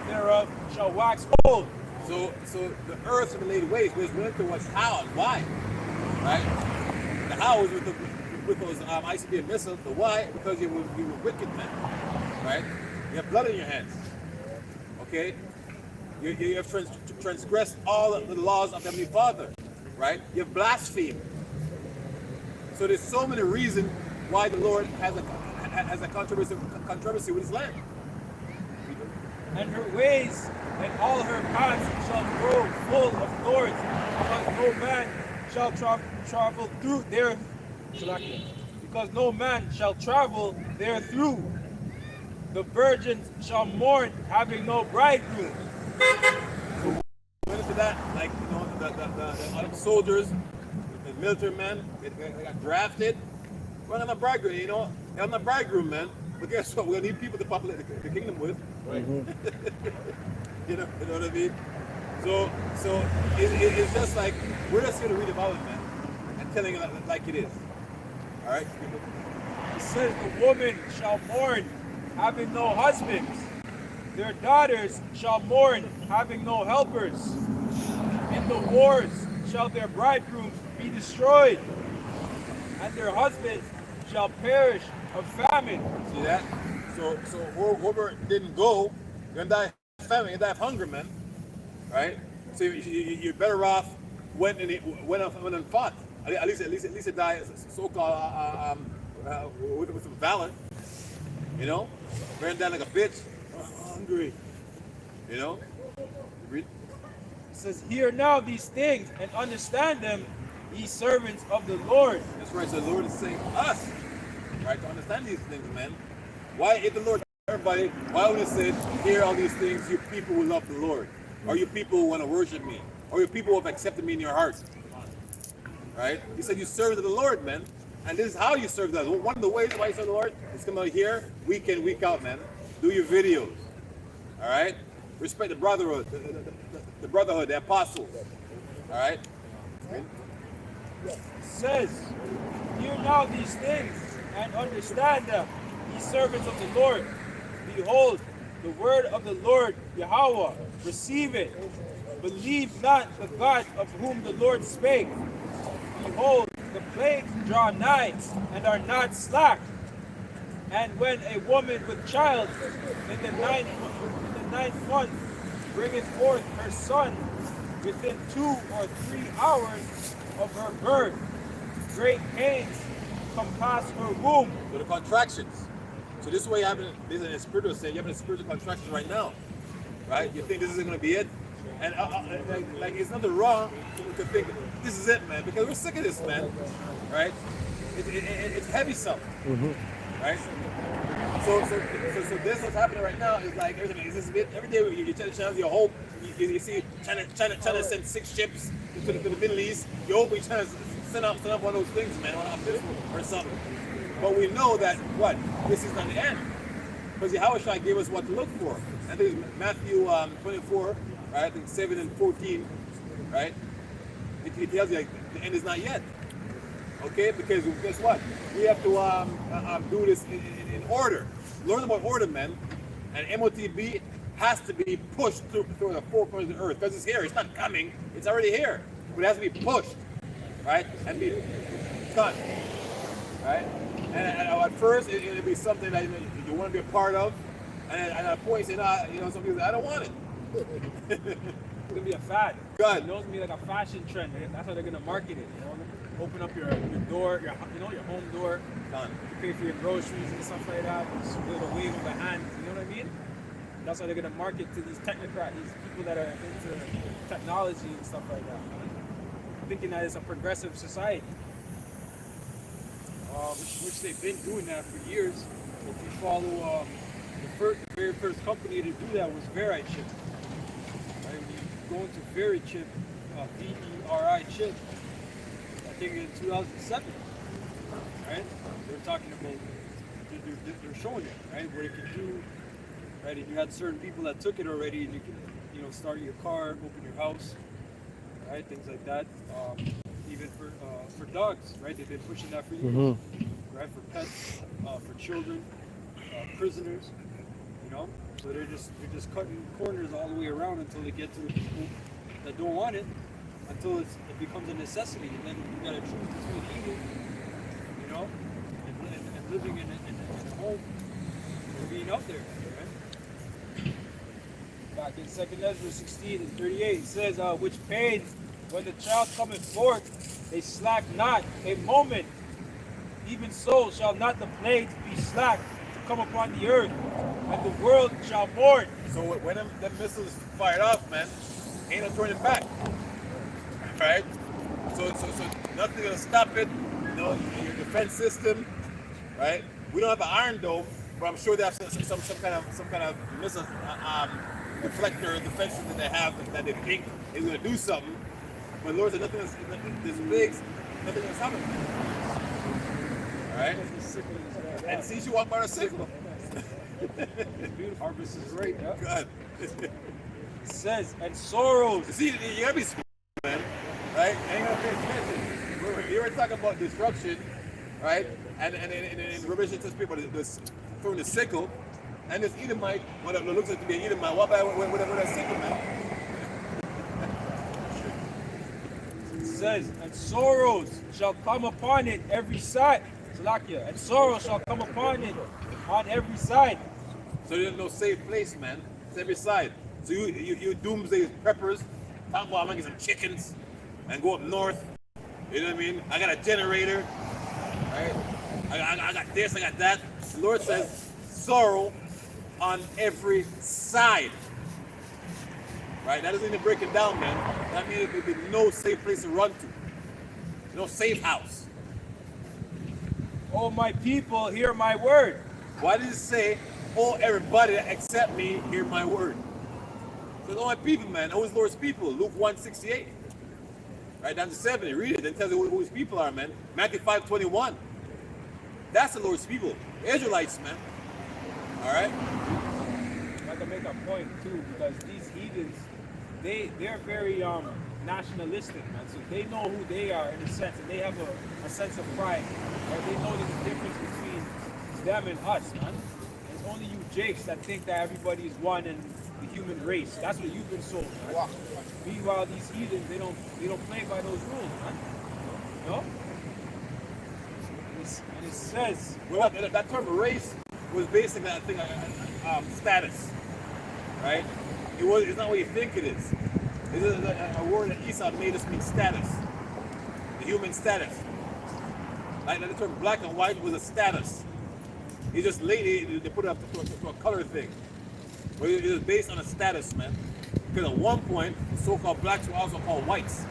thereof shall wax old. So the earth will be laid waste. But winter was how and why? Right? The how is with those ICBM missiles. The why? Because you were wicked, man. Right? You have blood in your hands. Okay? You have transgressed all the laws of the Heavenly Father. Right? You have blasphemed. So there's so many reasons why the Lord has a controversy with His land. And her ways and all her paths shall grow full of thorns, because no man shall travel through there. Because no man shall travel there through. The virgins shall mourn, having no bridegroom. Went into that, like the other soldiers, the military men, they got drafted. Well, I'm a bridegroom, I'm a bridegroom, man. But guess what? We're gonna need people to populate the kingdom with. Right. you know what I mean? So it's just like we're just here to read about it, man, and telling it like it is. All right. It says the woman shall mourn, having no husbands. Their daughters shall mourn, having no helpers. In the wars shall their bridegrooms be destroyed, and their husbands shall perish of famine. See that? So whoever didn't go, you're gonna die of famine, you're gonna die of hunger, man. Right? So you're better off when and fought. At least it die so-called with some valor. You know, ran down like a bitch, hungry. You know. Read. It says, hear now these things and understand them, ye servants of the Lord. That's right. So the Lord is saying to us, right, to understand these things, man. Why, if the Lord, everybody, why would He say, hear all these things, you people who love the Lord, or you people who want to worship Me, or you people who have accepted Me in your hearts, right? He said, you serve the Lord, man, and this is how you serve God. One of the ways why you serve the Lord is come out here, week in, week out, man. Do your videos, all right? Respect the brotherhood, the brotherhood, the apostles, all right? It says, hear now these things and understand them, ye servants of the Lord. Behold, the word of the Lord Yahweh, receive it. Believe not the God of whom the Lord spake. Behold, the plagues draw nigh and are not slack. And when a woman with child in the ninth month bringeth forth her son within 2 or 3 hours of her birth, great pains compass her womb. So the contractions. So this is what you have, this is a spiritual sense, you have a spiritual contraction right now, right? You think this isn't going to be it? And like it's nothing wrong to think this is it, man, because we're sick of this, man, right? It's heavy stuff, right? So this what's happening right now is like everything. Is this it? Every day you check the channels, you hope you see China send 6 ships to the Middle East. You hope we trying to send up one of those things, man, or something. But we know that what this is not the end, because Yahweh gave us what to look for. I think it's Matthew 24, right? I think 7 and 14, right? It tells you like, the end is not yet. Okay, because guess what? We have to do this in order. Learn about order, man. And MOTB has to be pushed through the 4 corners of the earth, because it's here. It's not coming. It's already here. But it has to be pushed, right? And be cut, right? And at first, it'll be something that you want to be a part of. And at a point, you know, some people say, I don't want it. It's gonna be a fad. Good. You know, it's gonna be like a fashion trend. Man. That's how they're gonna market it. You know, open up your door, your home door. Done. You pay for your groceries and stuff like that. Just with a wave of a hand. You know what I mean? That's how they're gonna market to these technocrats, these people that are into technology and stuff like that. Thinking that it's a progressive society. Which they've been doing that for years. If you follow the very first company to do that was VeriChip. Right? When you go into VeriChip, VERI chip, I think in 2007, right? They were talking about, they're showing it, right? What it can do, right? And you had certain people that took it already, and you can, you know, start your car, open your house, right? Things like that. Even for dogs, right? They've been pushing that for years, right? For pets, for children, prisoners, you know. So they're just cutting corners all the way around until they get to the people that don't want it, until it becomes a necessity, and then you gotta choose between eating, you know, and living in a home, and being out there, right? Back in 2nd Ezra 16 and 38, it says, which pains when the child cometh forth, they slack not a moment. Even so shall not the plagues be slack to come upon the earth, and the world shall mourn. So when them missiles fired off, man, ain't no turning back, right? So nothing's gonna stop it. You know, your defense system, right? We don't have an Iron Dome, but I'm sure they have some kind of missile deflector defense system that they have that they think is gonna do something. But Lord said nothing is this big, nothing is happening. All right? And see, she walked by her sickle. Harvest is great, yeah. God. It says, and sorrows. See, you gotta be smart, man. Right? Ain't gonna pay attention. You were talking about destruction, right? And in Revelation says people this throwing the sickle, and this Edomite, what it looks like to be an Edomite, what about with a sickle, man? It says, and sorrows shall come upon it every side. Salakia, and sorrow shall come upon it on every side. So there's no safe place, man. It's every side. So you doomsday preppers, talking about I'm gonna get some chickens and go up north. You know what I mean? I got a generator, right? I got this, I got that. The Lord says sorrow on every side. Right? That doesn't even break it down, man. That means there'll be no safe place to run to. No safe house. Oh, my people, hear my word. Why does it say, oh, everybody that accept me, hear my word? So, all my people, man, who's Lord's people? Luke 1:68. Right down to 70. Read it, then tells you who his people are, man. Matthew 5:21. That's the Lord's people. Israelites, man. All right? I'd like to make a point, too, because these heathens, they're very nationalistic, man. So they know who they are in a sense, and they have a sense of pride. Right? They know there's a difference between them and us, man. It's only you jakes that think that everybody is one in the human race. That's what you've been sold, man. Meanwhile, these heathens, they don't play by those rules, man. You know? And it says, Well, that term race was basically, I think, status. Right? It's not what you think it is. This is a word that Esau made us mean status. The human status. Like the term black and white was a status. He just laid they put it up to a color thing. But it was based on a status, man. Because at one point, the so-called blacks were also called whites.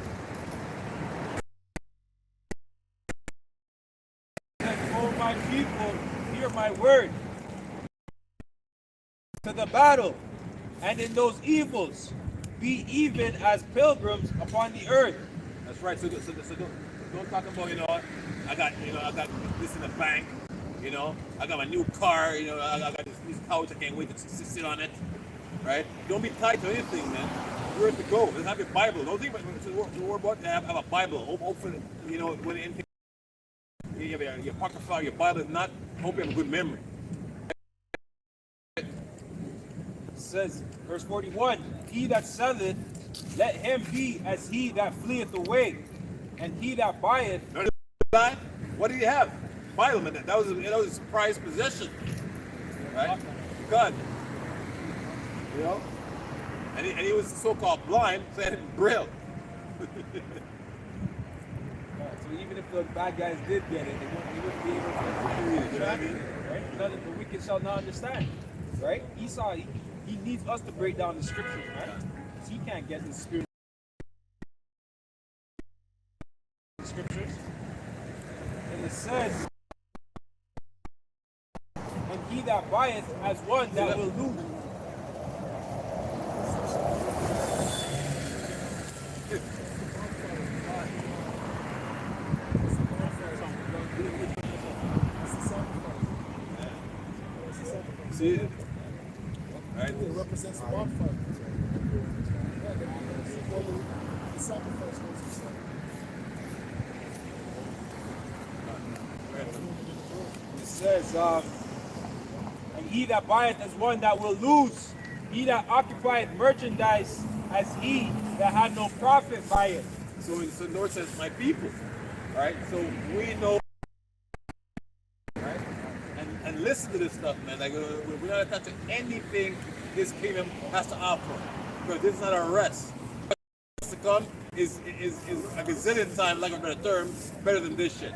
oh my people, hear my word. To the battle, and in those evils, be even as pilgrims upon the earth. That's right. So don't talk about, I got this in the bank, I got my new car, I got this couch, I can't wait to sit on it, right? Don't be tied to anything, man. Where to go? Let's have your Bible. Don't think about to have a Bible. Hopefully, when anything, you have your pocket file, your Bible is not. Hope you have a good memory. It says, verse 41, he that selleth, let him be as he that fleeth away, and he that buyeth. What do you have? Bible, man. That was his prized possession, right? God, and he was so-called blind, so he had braille. So even if the bad guys did get it, they wouldn't be able to read it. You know what I mean? Right? None of the wicked shall not understand. Right? Esau, he needs us to break down the scriptures, right? Because he can't get the spirit of the scriptures. And it says, and he that buyeth as one that will lose. See it? Right? It represents the bonfire. The sacrifice goes to son. It says, and he that buyeth as one that will lose, he that occupieth merchandise as he that had no profit by it. So the Lord says, my people. Right? So we know. Right? And listen to this stuff, man. Like we're not attached to anything this kingdom has to offer. Because this is not our rest. What's to come is a gazillion times, like a better term, better than this shit.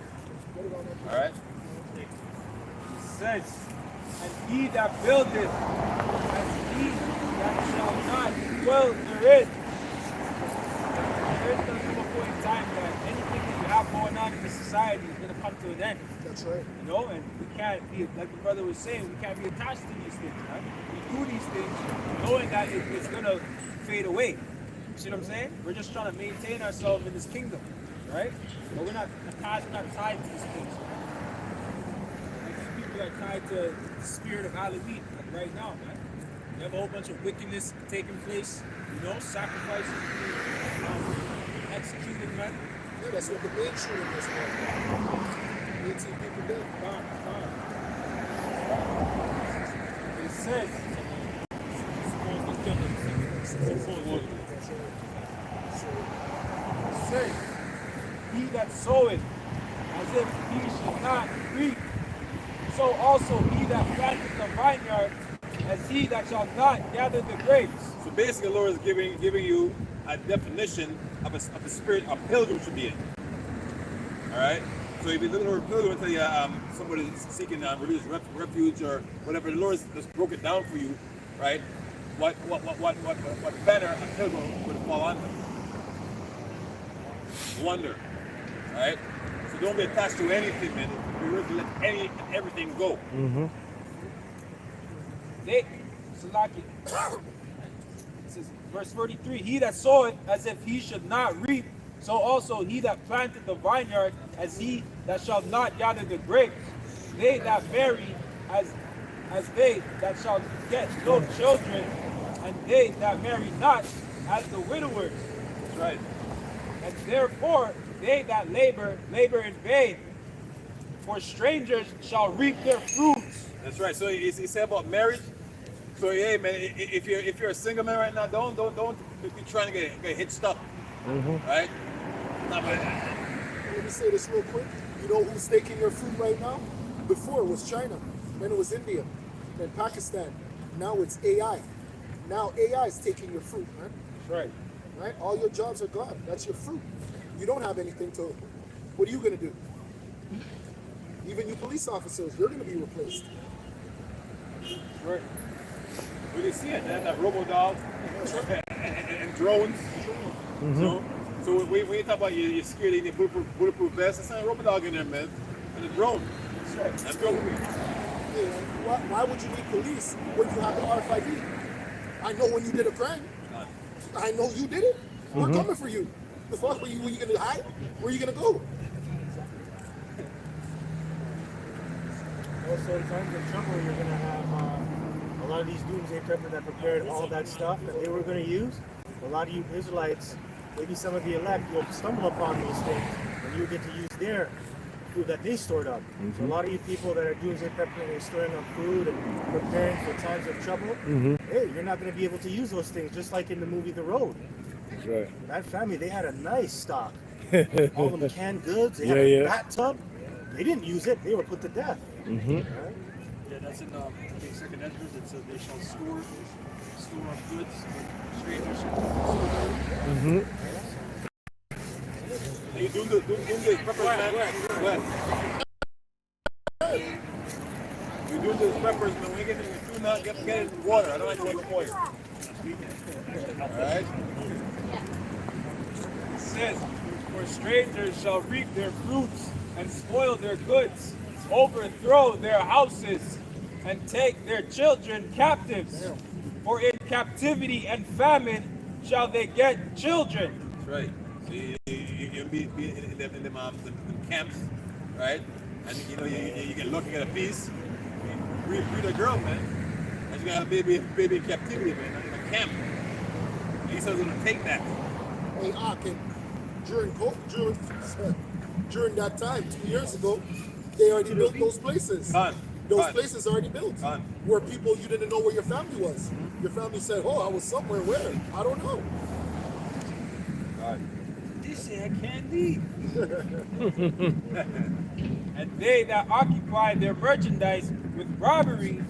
Alright? It says, and he that buildeth as he that shall not dwell therein. There's going to come a point in time that anything that you have going on in the society is going to come to an end. That's right. And we can't be, like the brother was saying, we can't be attached to these things, right? We do these things knowing that it's going to fade away. You see what I'm saying? We're just trying to maintain ourselves in this kingdom, right? But we're not attached, we're not tied to these things. Like these people are tied to the spirit of Halloween like right now, man. You have a whole bunch of wickedness taking place, you know, sacrifices being executed, man. Yeah, that's what the main shooting was about. 18 people dead. It says, says, he that soweth as if he should not reap, so also he that planteth the vineyard as he that shall not gather the grapes. So basically, the Lord is giving you a definition of a spirit a pilgrim should be in. All right. So if you look at the word pilgrim, tell you somebody is seeking religious refuge or whatever, the Lord has broke it down for you, right? What banner a pilgrim would fall under? Wonder, right? So don't be attached to anything, man. Be ready to let any and everything go. Salaki. It says, verse 33, he that soweth as if he should not reap, so also he that planted the vineyard as he that shall not gather the grapes. They that marry as they that shall get no children, and they that marry not as the widowers. That's right. And therefore they that labor in vain, for strangers shall reap their fruits. That's right. So he said about marriage. So yeah, man, if you're a single man right now, don't be trying to get hitched up, right? Not bad. Let me say this real quick. You know who's taking your fruit right now? Before it was China, then it was India, then Pakistan. Now it's AI. Now AI is taking your fruit, man. That's right. Right? All your jobs are gone. That's your fruit. You don't have anything to. What are you gonna do? Even you police officers, you're gonna be replaced. That's right. We can see it, that robo-dog and drones. So when you talk about you're scared in your bulletproof vest, it's not a robo-dog in there, man. And a drone. That's right. That's drone. Hey, why would you need police when you have the RFID? I know when you did a crime. I know you did it. We're coming for you. The fuck, where you gonna hide? Where are you gonna go? Also, in times of trouble, you're gonna have a lot of these doomsday preppers that prepared all that stuff that they were gonna use. A lot of you Israelites, maybe some of the elect, you'll stumble upon those things, and you get to use their food that they stored up. So a lot of you people that are doomsday prepping and storing up food and preparing for times of trouble, hey, you're not gonna be able to use those things, just like in the movie The Road. That's right. That family, they had a nice stock. All them canned goods, they had Yeah, a yeah. bathtub. They didn't use it, they were put to death. Right? Yeah, that's in I think Second Ezra. It says they shall store up goods, strangers shall You doing this peppers, man. Go ahead. You doing this peppers, man. When you get in the food now, get it in water. I don't like to make it oil. Alright? It says, for strangers shall reap their fruits and spoil their goods, overthrow their houses, and take their children captives. For in captivity and famine shall they get children. That's right. So you be in them camps, right? And you know you get lucky at a piece. You breed a girl, man. And you got a baby in captivity, man, in a camp. Esau's gonna take that. Hey, Akin, during that time, 2 years ago, they already built those places. Done. Those places already built. Done. Where people, you didn't know where your family was. Your family said, oh, I was somewhere, where? I don't know. They say I can't leave. And they that occupy their merchandise with robberies,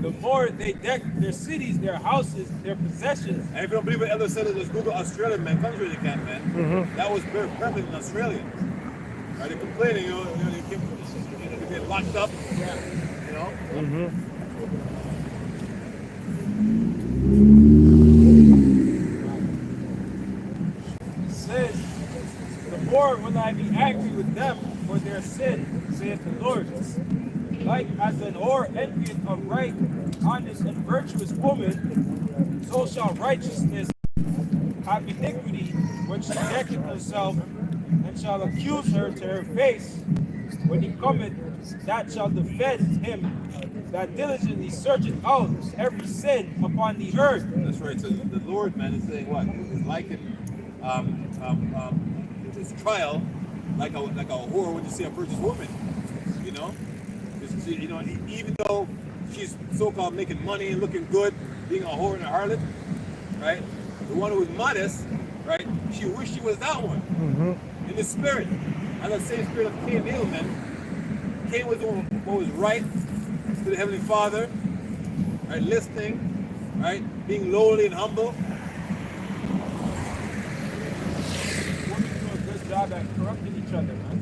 the more they deck their cities, their houses, their possessions. And if you don't believe what Elder said, just Google Australia, man. Country they can, man. That was very prevalent in Australia. Right? They're complaining, they get locked up. You know? It says, the more will I be angry with them for their sin, saith the Lord. Like as an whore envieth of right, honest, and virtuous woman, so shall righteousness have iniquity when she decketh herself, and shall accuse her to her face when he cometh that shall defend him that diligently searches out every sin upon the earth. That's right. So the Lord, man, is saying what? It's likened this trial like a whore when you see a virtuous woman. You know, even though she's so-called making money and looking good, being a whore and a harlot, right? The one who was modest, right? She wished she was that one in the spirit. And that same spirit of Cain and Abel, man. Cain was doing what was right to the Heavenly Father, right? Listening, right? Being lowly and humble. Women do a good job at corrupting each other, man.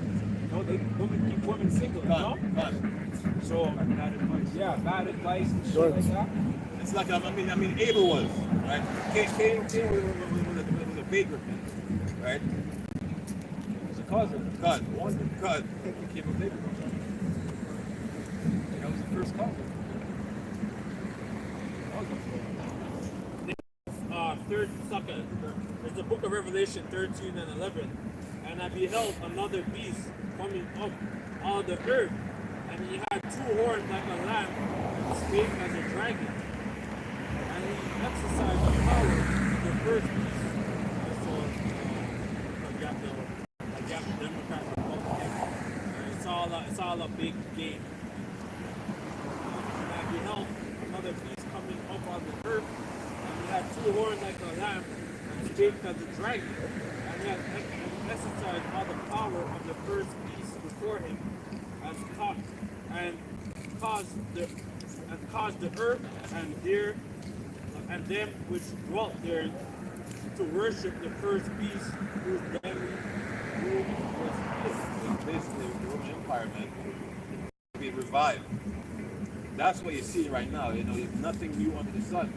Women keep women single, you know? So, bad advice and shit like that. It's like, I mean, Abel was, right? Cain was a vagrant, man, right? It's a cousin. God. Became a vagrant. That was the first cousin. There's the book of Revelation 13 and 11. And I beheld another beast coming up out of the earth, and he had two horns like a lamb, and spake as a dragon. And he exercised the power of the first beast. And so, you have the Democrats and Republicans. It's all a big game. And I beheld another beast coming up on the earth, and he had two horns like a lamb, and spake as a dragon. And he had exercised all the power of the first beast before him, and caused the earth and them which dwelt there to worship the first beast whose deadly rule was his. Basically, the Roman Empire, man, to be revived. That's what you see right now. You know, there's nothing new under the sun.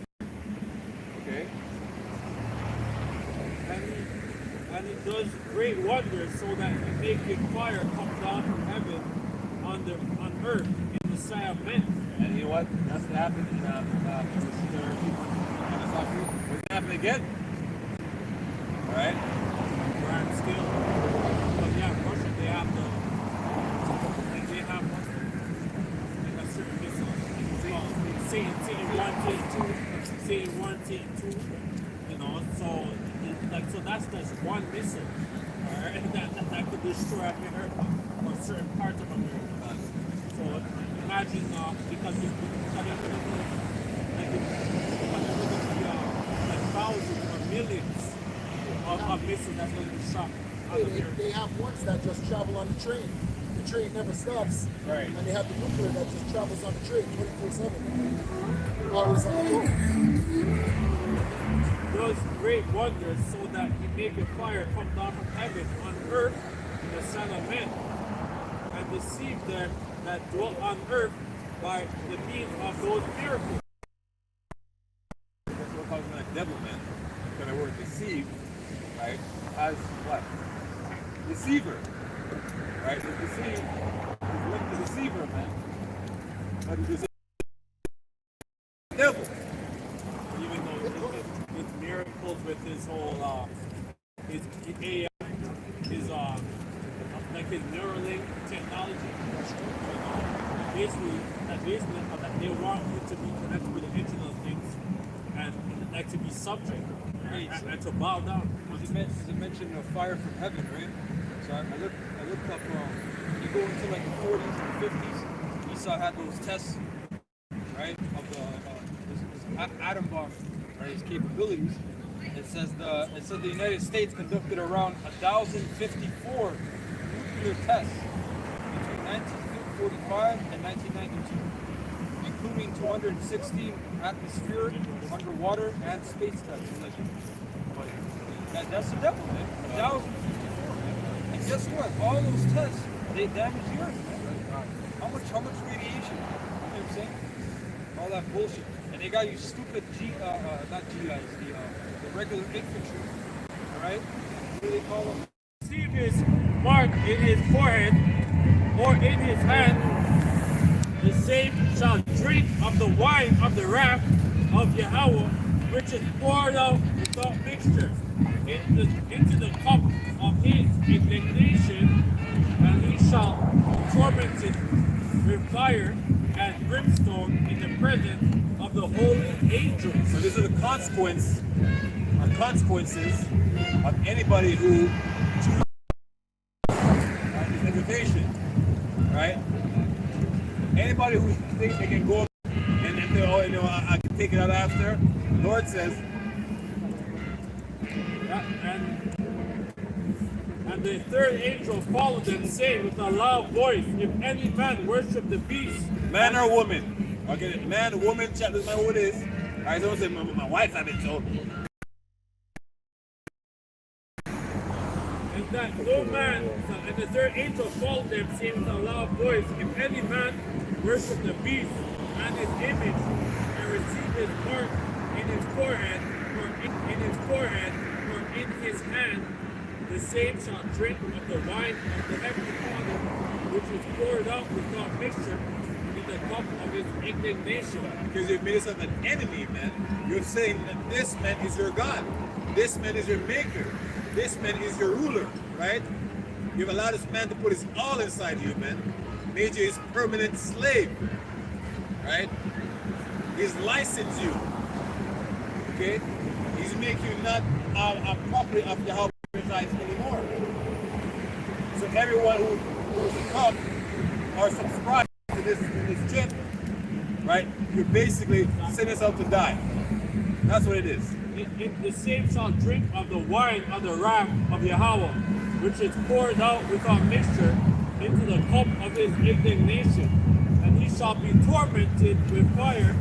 Okay? And he does great wonders, so that he maketh fire come down from heaven on earth in the sight of men. And you know what? That's what happened in what's going to happen again. Alright? Grand scale. But yeah, Russia, they have a certain missile. Satan 1, Satan 2, you know, so that's just one missile, alright, that could destroy America or certain parts of America. So imagine because you like thousands or millions of missiles that's going to be shot. They have ones that just travel on the train. The train never stops. Right. And they have the nuclear that just travels on the train 24/7. Always on the move. Does great wonders, so that he maketh fire come down from heaven on earth in the Son of Men, and deceive them that dwell on earth by the means of those miracles. That's what we're calling that devil, man. Because the word deceive, right, as what? Deceiver. Right? The deceive is linked to deceiver, man. But the devil. Even though his miracles with his whole his AI, his like his Neuralink technology, basically they want you to be connected with the Internet of Things and like to be subject and to bow down. You mentioned fire from heaven, right? So I looked up, when you go into like the 40s and 50s, Esau had those tests, right, of this atom bomb, right, his capabilities. It says the United States conducted around 1,054 nuclear tests between 1945 and 1992, including 216 atmospheric, underwater, and space tests. That's the devil, man. 1,054, man. And guess what? All those tests, they damage the earth, man. How much radiation? You know what I'm saying? All that bullshit. And they got you stupid not GIs, the regular infantry, alright? What do they call them? Receive his mark in his forehead or in his hand, the same shall drink of the wine of the wrath of Yahweh, which is poured out without mixture into the cup of his indignation, and he shall be tormented with fire and brimstone in the presence of the holy angels. So this is the consequences of anybody who chooses this invitation, right? Anybody who thinks they can go and they, oh, you know, I can take it out after. The Lord says, And the third angel followed them, saying with a loud voice, if any man worship the beast, man or woman. Okay, man, woman, chat doesn't matter who it is. I don't say my wife have it, so and that no man, and the third angel followed them, saying with a loud voice, if any man worship the beast and his image, and receive his mark in his forehead, or in his hand, the same shall drink of the wine of the heavenly Father, which is poured out without mixture in the cup of his indignation. because you've made yourself an enemy, man. You're saying that this man is your God. This man is your maker. This man is your ruler, right? You've allowed this man to put his all inside you, man. Made you his permanent slave, right? He's licensed you, okay? He's making you not a property of the house anymore. So everyone who's to come or subscribe to this chip, right? You're basically sending yourself to die. That's what it is. The same shall drink of the wine of the wrath of Yahweh, which is poured out without mixture into the cup of his indignation. And he shall be tormented with fire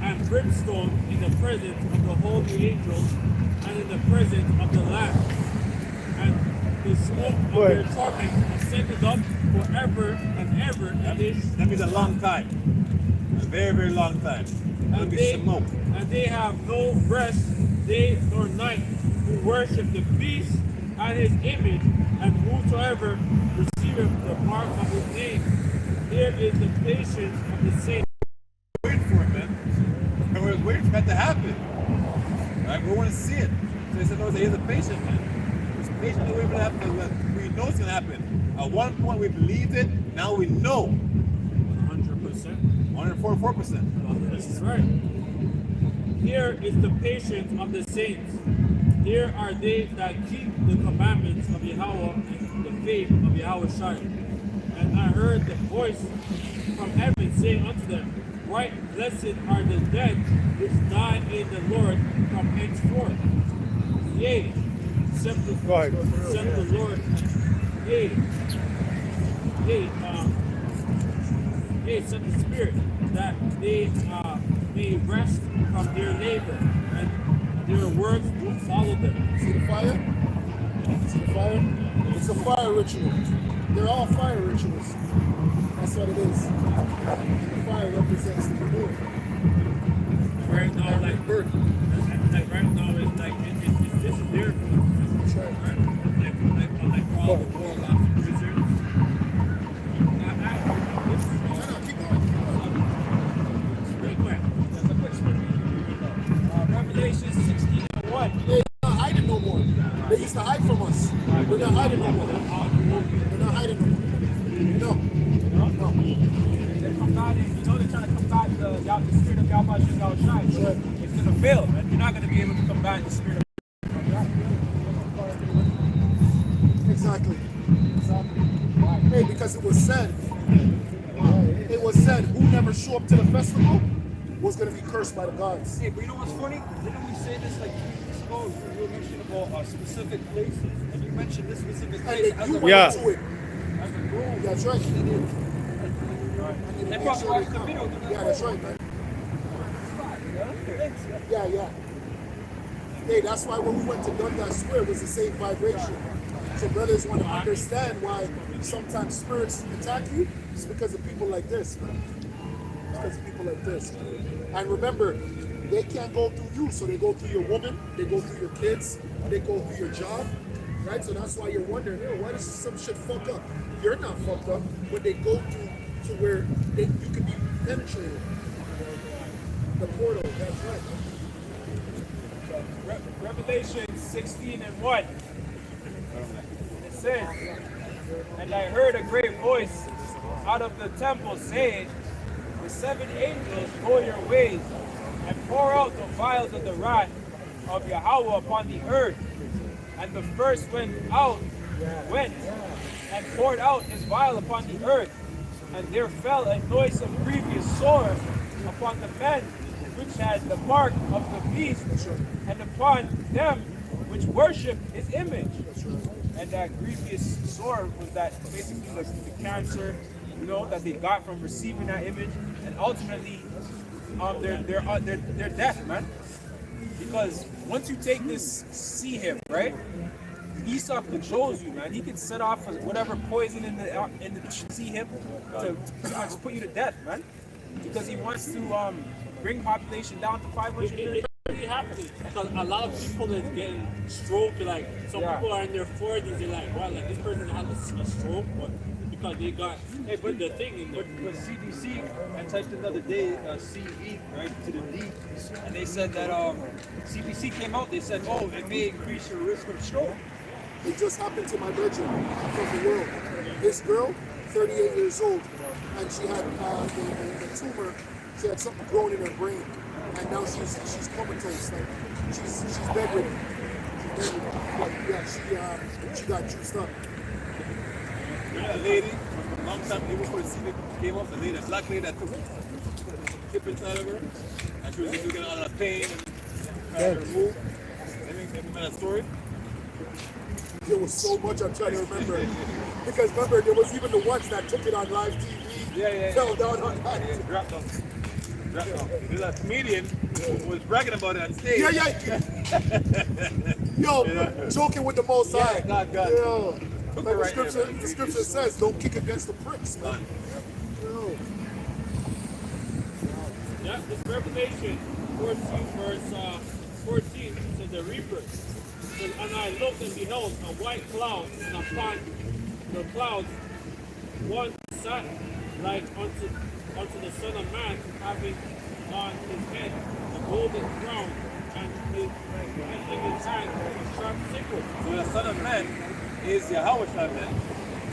and brimstone in the presence of the holy angels and in the presence of the Lamb. And the smoke of their torment ascended up forever and ever. That means a long time. A very, very long time. And they have no rest day nor night, who worship the beast and his image, and whosoever receiveth the mark of his name. Here is the patience of the saints. Waiting for it, man. And we're waiting for that to happen. Right? We want to see it. So they said, no, here's the patience, man. It's patient to wait for it to happen. We know it's going to happen. At one point we believed it, now we know. 100%. 144%. This is right. Here is the patience of the saints. Here are they that keep the commandments of Yahweh and the faith of Yahweh Shai. And I heard the voice from heaven saying unto them, right blessed are the dead which die in the Lord from henceforth. Yea, said the Lord. Yea, said the Spirit, that they may rest from their labor, and their works do follow them. See the fire? See the fire? It's a fire ritual. They're all fire rituals. That's what it is. The fire represents the renewal. Right now, like birth. Like right now, it's like it's this is their That's right. right? Like all the warlocks and wizards. Keep going. Real quick. That's a quick story. Revelation 16:1. They're not hiding no more. They used to hide from us. We're not hiding no more. We're not hiding no more. No. No. They come back and you know they're trying to combat the spirit of Yahweh Shai. Right. It's going to fail, man. You're not going to be able to combat the spirit of Exactly. Hey, because it was said, who never show up to the festival was going to be cursed by the gods. Hey, but you know what's funny? Didn't we say this like 2 weeks ago? We were mentioning about specific places, and you mentioned this specific place as You a went Yeah. to it. as a goal. That's right. They probably watched the video. Yeah, that's right, man. Yeah. Hey, that's why when we went to Dundas Square, it was the same vibration. So brothers want to understand why sometimes spirits attack you. It's because of people like this, man. It's because of people like this. And remember, they can't go through you, so they go through your woman, they go through your kids, they go through your job, right? So that's why you're wondering, why does some shit fuck up? You're not fucked up, but they go to where you can be penetrated. The portal, that's right. Revelation 16:1. It says, and I heard a great voice out of the temple, saying, the 7 angels go your ways, and pour out the vials of the wrath of Yahweh upon the earth. And the first went and poured out his vial upon the earth, and there fell a noisome grievous sword upon the men which had the mark of the beast, and upon them which worship his image. And that grievous sword was that basically the cancer, that they got from receiving that image, and ultimately, they're death, man. Because once you take this see him, right? Esau controls you, man. He can set off whatever poison in the see him to pretty much put you to death, man. Because he wants to bring population down to 500. It's really happening because a lot of people is getting stroke. Like some people are in their 40s. They're like, wow, like this person had a stroke, but because they got the thing in there. But CDC, I typed in the other day, CE, right, to the D, and they said that CDC came out, they said, oh, it may increase your risk of stroke. It just happened to my virgin from the world. This girl, 38 years old, and she had the tumor. She had something growing in her brain, and now she's comatose. Like she's bedridden. She's bedridden. But yeah, she got juiced up. A lady, long time even before the CV came up, the lady, a black lady that took hip inside of her, and she was getting a lot of pain and trying to remove. Remember that story? There was so much I'm trying to remember. Because remember, there was even the ones that took it on live TV, fell down on that. Yeah, dropped down. There's a comedian who was bragging about it on stage. Yo, joking with the Most High. God. Yo. Took Like it right there, the scripture says, don't kick against the pricks, man. Yo. Yeah, this Revelation 14, verse 14 says the Reaper. Says, and I looked and beheld a white cloud, and upon the clouds one sat like unto the Son of Man, having on his head a golden crown, and in his hand a sharp sickle. So the Son of Man is Yahweh man.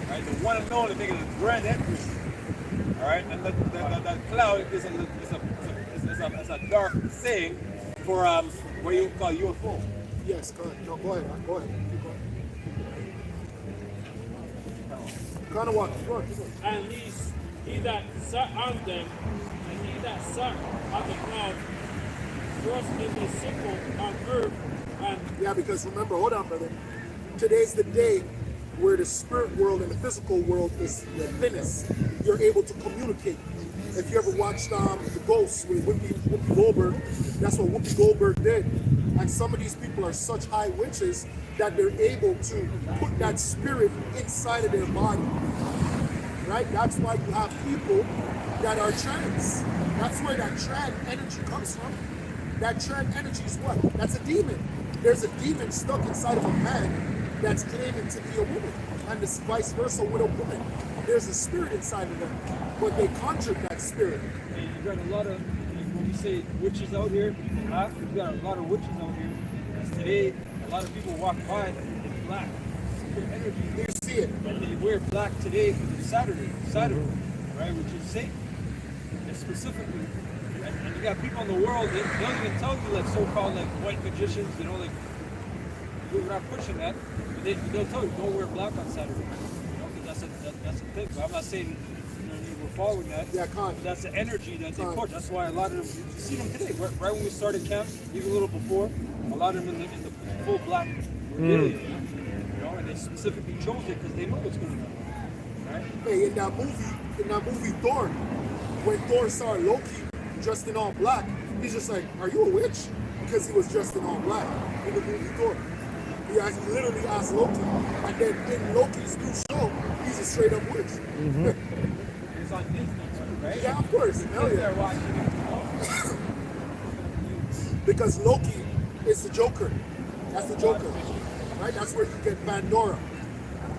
Right? The one and only making a grand entrance. Alright? And that cloud is a dark saying for what you call UFO. Yes, go ahead. No, go ahead. Keep going. Kind of what? And he that sat on them, and he that sat on the cloud, thrust in his sickle on earth, and Yeah, because remember, hold on, brother. Today's the day where the spirit world and the physical world is the thinnest. You're able to communicate. If you ever watched The Ghost with Whoopi Goldberg, that's what Whoopi Goldberg did. And some of these people are such high witches that they're able to put that spirit inside of their body. Right? That's why you have people that are trans. That's where that trans energy comes from. That trans energy is what? That's a demon. There's a demon stuck inside of a man that's claiming to be a woman. And it's vice versa with a woman. There's a spirit inside of them. But they conjured that spirit. And you got a lot of, when we say witches out here, people laugh, you got a lot of witches out here. Because today, a lot of people walk by in black. Secret energy. You see it. And they wear black today for Saturday, right, which is Satan. And specifically, and you got people in the world that don't even tell you, like so-called like white magicians, like we're not pushing that, but they'll tell you don't wear black on Saturday, because that's a thing. But I'm not saying we're following that. Yeah, con. That's the energy that they push. That's why a lot of them, you see them today, right when we started camp, even a little before, a lot of them in the full black regalia, and they specifically chose it because they know what's going on. Right? Hey, in that movie Thor, when Thor saw Loki dressed in all black, he's just like, "Are you a witch?" Because he was dressed in all black in the movie Thor. He literally asked Loki, and then in Loki's new show, he's a straight up witch. It's on Disney too, right? Yeah, of course. Hell They're yeah. watching it. Because Loki is the Joker. That's the Joker, right? That's where you get Pandora.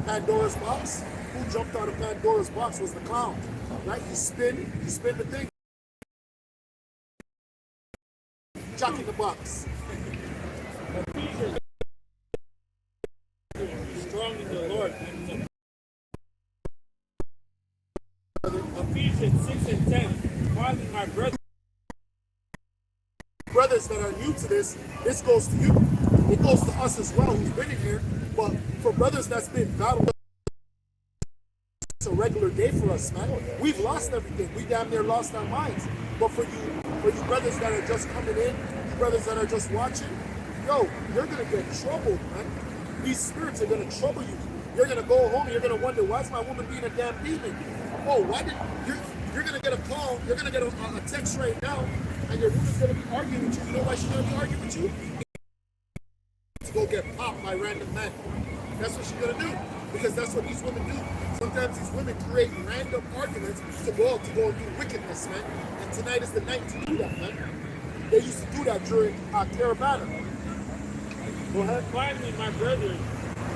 Pandora's box. Who jumped out of Pandora's box was the clown, right? You spin the thing. Jack in the box. strong in the Lord. Galatians 6 and 10. Finally, my brethren, Brothers that are new to this goes to you. It goes to us as well who's been in here. But for brothers that's been battling, it's a regular day for us, man. We've lost everything. We damn near lost our minds. But for you brothers that are just coming in, you brothers that are just watching, yo, you're gonna get troubled, man. These spirits are gonna trouble you. You're gonna go home and you're gonna wonder, why is my woman being a damn demon? Oh, why did you're gonna get a call, you're gonna get a text right now, and your woman's gonna be arguing with you. You know why she's gonna be arguing with you? To go get popped by random men. That's what she's gonna do. Because that's what these women do. Sometimes these women create random arguments to go and do wickedness, man. And tonight is the night to do that, man. They used to do that during Caravana. Go ahead. finally, my brethren,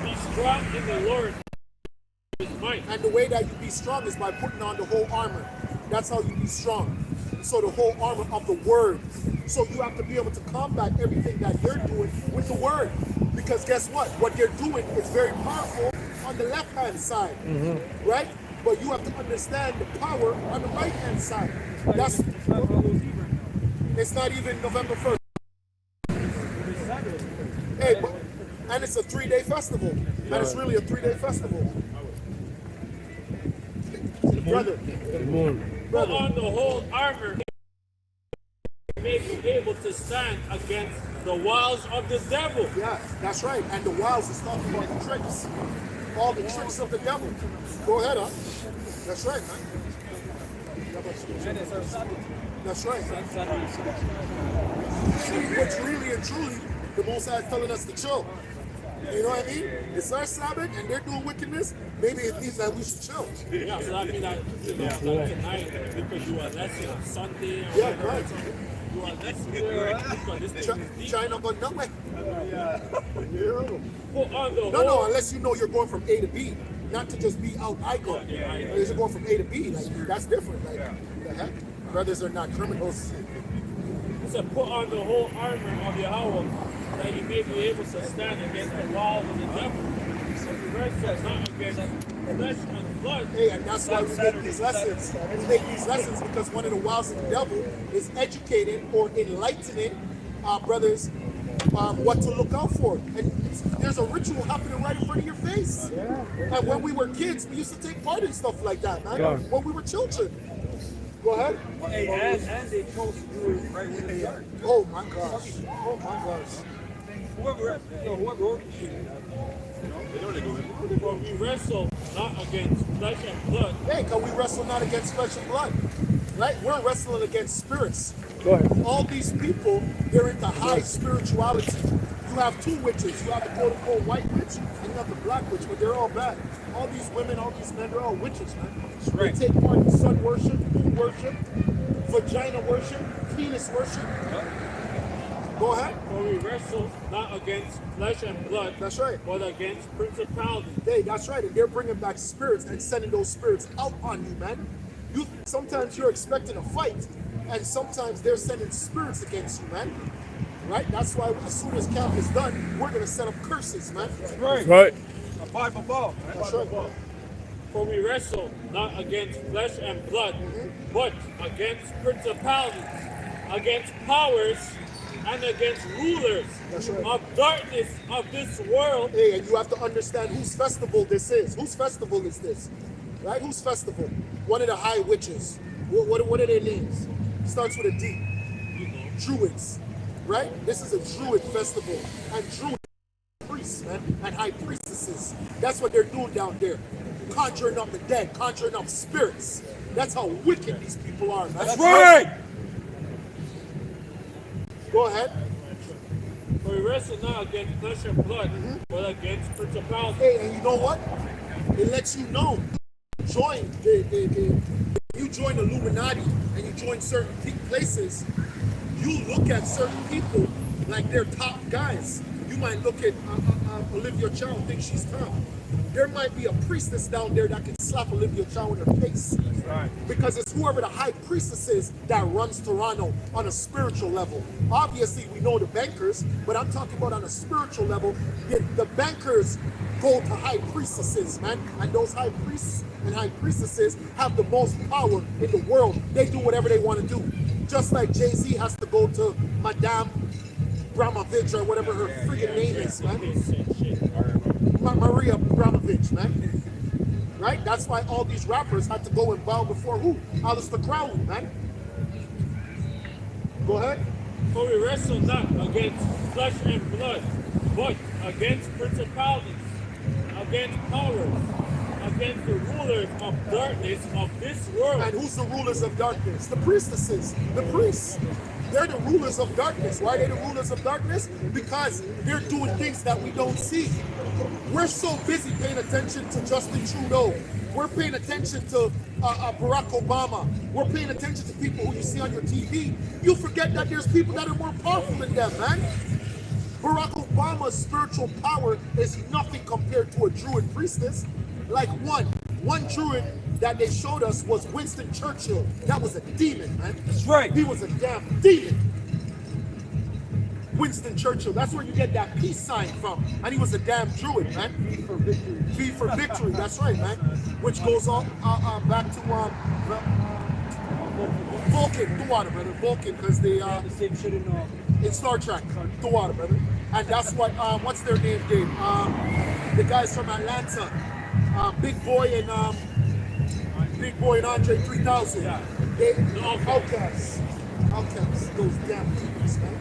be strong in the Lord with his might. And the way that you be strong is by putting on the whole armor. That's how you be strong. So the whole armor of the word. So you have to be able to combat everything that you're doing with the word. Because guess what? What you're doing is very powerful on the left-hand side, right? But you have to understand the power on the right-hand side. That's it's not even November 1st. Hey, and it's a 3-day festival. And it's really a 3-day festival. Brother, Put on the whole armor, may be able to stand against the wiles of the devil. yeah, that's right. And the wiles is talking about the tricks. All the tricks of the devil. Go ahead, huh? That's right, man. That's right. But really and truly, the Most High is telling us to chill. You know what I mean? It's our Sabbath and they're doing wickedness. Maybe it means that we should chill. Yeah, so that means that, tonight, because you are less on Sunday, or Yeah, whatever, right. you are less there because this thing is deep. China go nowhere. Put on the No, whole unless you know you're going from A to B, not to just be out I go. Unless you're going from A to B, like that's different. Like the heck, brothers are not criminals. He said, put on the whole armor of Yahweh, that you may be able to stand against the walls of the devil. So the rest is not against flesh and blood. Hey, and that's why we make these lessons. We make these lessons because one of the wiles of the devil is educating or enlightening our brothers what to look out for. And there's a ritual happening right in front of your face. And when we were kids, we used to take part in stuff like that, man. Yeah. When we were children. Go ahead. Hey, and they chose to do it right when they started. Oh my gosh. Oh my gosh. Whoever orchestrated that. For we wrestle not against flesh and blood, Hey, because we wrestle not against flesh and blood. Right? We're wrestling against spirits. Go ahead. All these people, they're into high spirituality. You have two witches. You have the quote-unquote white witch and you have the black witch, but they're all bad. All these women, all these men, they're all witches, man. They take part in sun worship, moon worship, vagina worship, penis worship. Go ahead. for we wrestle not against flesh and blood, That's right. but against principalities. Hey, that's right. And they're bringing back spirits and sending those spirits out on you, man. Sometimes you're expecting a fight, and sometimes they're sending spirits against you, man. Right? That's why as soon as camp is done, we're gonna set up curses, man. Right. Right. A 5 above. That's right. For we wrestle not against flesh and blood, but against principalities, against powers, and against rulers That's right. of darkness of this world. Hey, and you have to understand whose festival this is. Whose festival is this? Right? Whose festival? One of the high witches. What are their names? Starts with a D. Druids. Right? This is a Druid festival. And Druid priests, man, and high priestesses. That's what they're doing down there. Conjuring up the dead, conjuring up spirits. That's how wicked these people are, man. That's right. Go ahead. For we wrestle not against flesh and blood, but against principalities. Hey, and you know what? It lets you know. Join you join Illuminati and you join certain places, you look at certain people like they're top guys. You might look at Olivia Chow and think she's top. there might be a priestess down there that can slap Olivia Chow in her face. Right. Because it's whoever the high priestess is that runs Toronto on a spiritual level. Obviously, we know the bankers, but I'm talking about on a spiritual level. The bankers go to high priestesses, man. And those high priests and high priestesses have the most power in the world. They do whatever they want to do. Just like Jay-Z has to go to Madame Abramovich or whatever her friggin' name is, man. Maria Abramovich, man. Right? That's why all these rappers had to go and bow before who? Aleister Crowley, man. Go ahead. For we wrestle not against flesh and blood, but against principalities, against powers, against the rulers of darkness of this world. And who's the rulers of darkness? The priestesses, the priests. They're the rulers of darkness. Why are they the rulers of darkness? Because they're doing things that we don't see. We're so busy paying attention to Justin Trudeau. We're paying attention to Barack Obama. We're paying attention to people who you see on your TV. You forget that there's people that are more powerful than them, man. Barack Obama's spiritual power is nothing compared to a Druid priestess. Like one Druid that they showed us was Winston Churchill. That was a demon, man. That's right. He was a damn demon. Winston Churchill. That's where you get that peace sign from. And he was a damn Druid, man. V for victory. V for victory. That's right, man. Which goes on back to Vulcan. The water, brother. Vulcan, because they The same shit in Star Trek. The water, brother. And that's what what's their name, Dave? The guys from Atlanta. Big Boy and Andre 3000. Yeah. Outcasts. Outcasts. Those damn demons, man.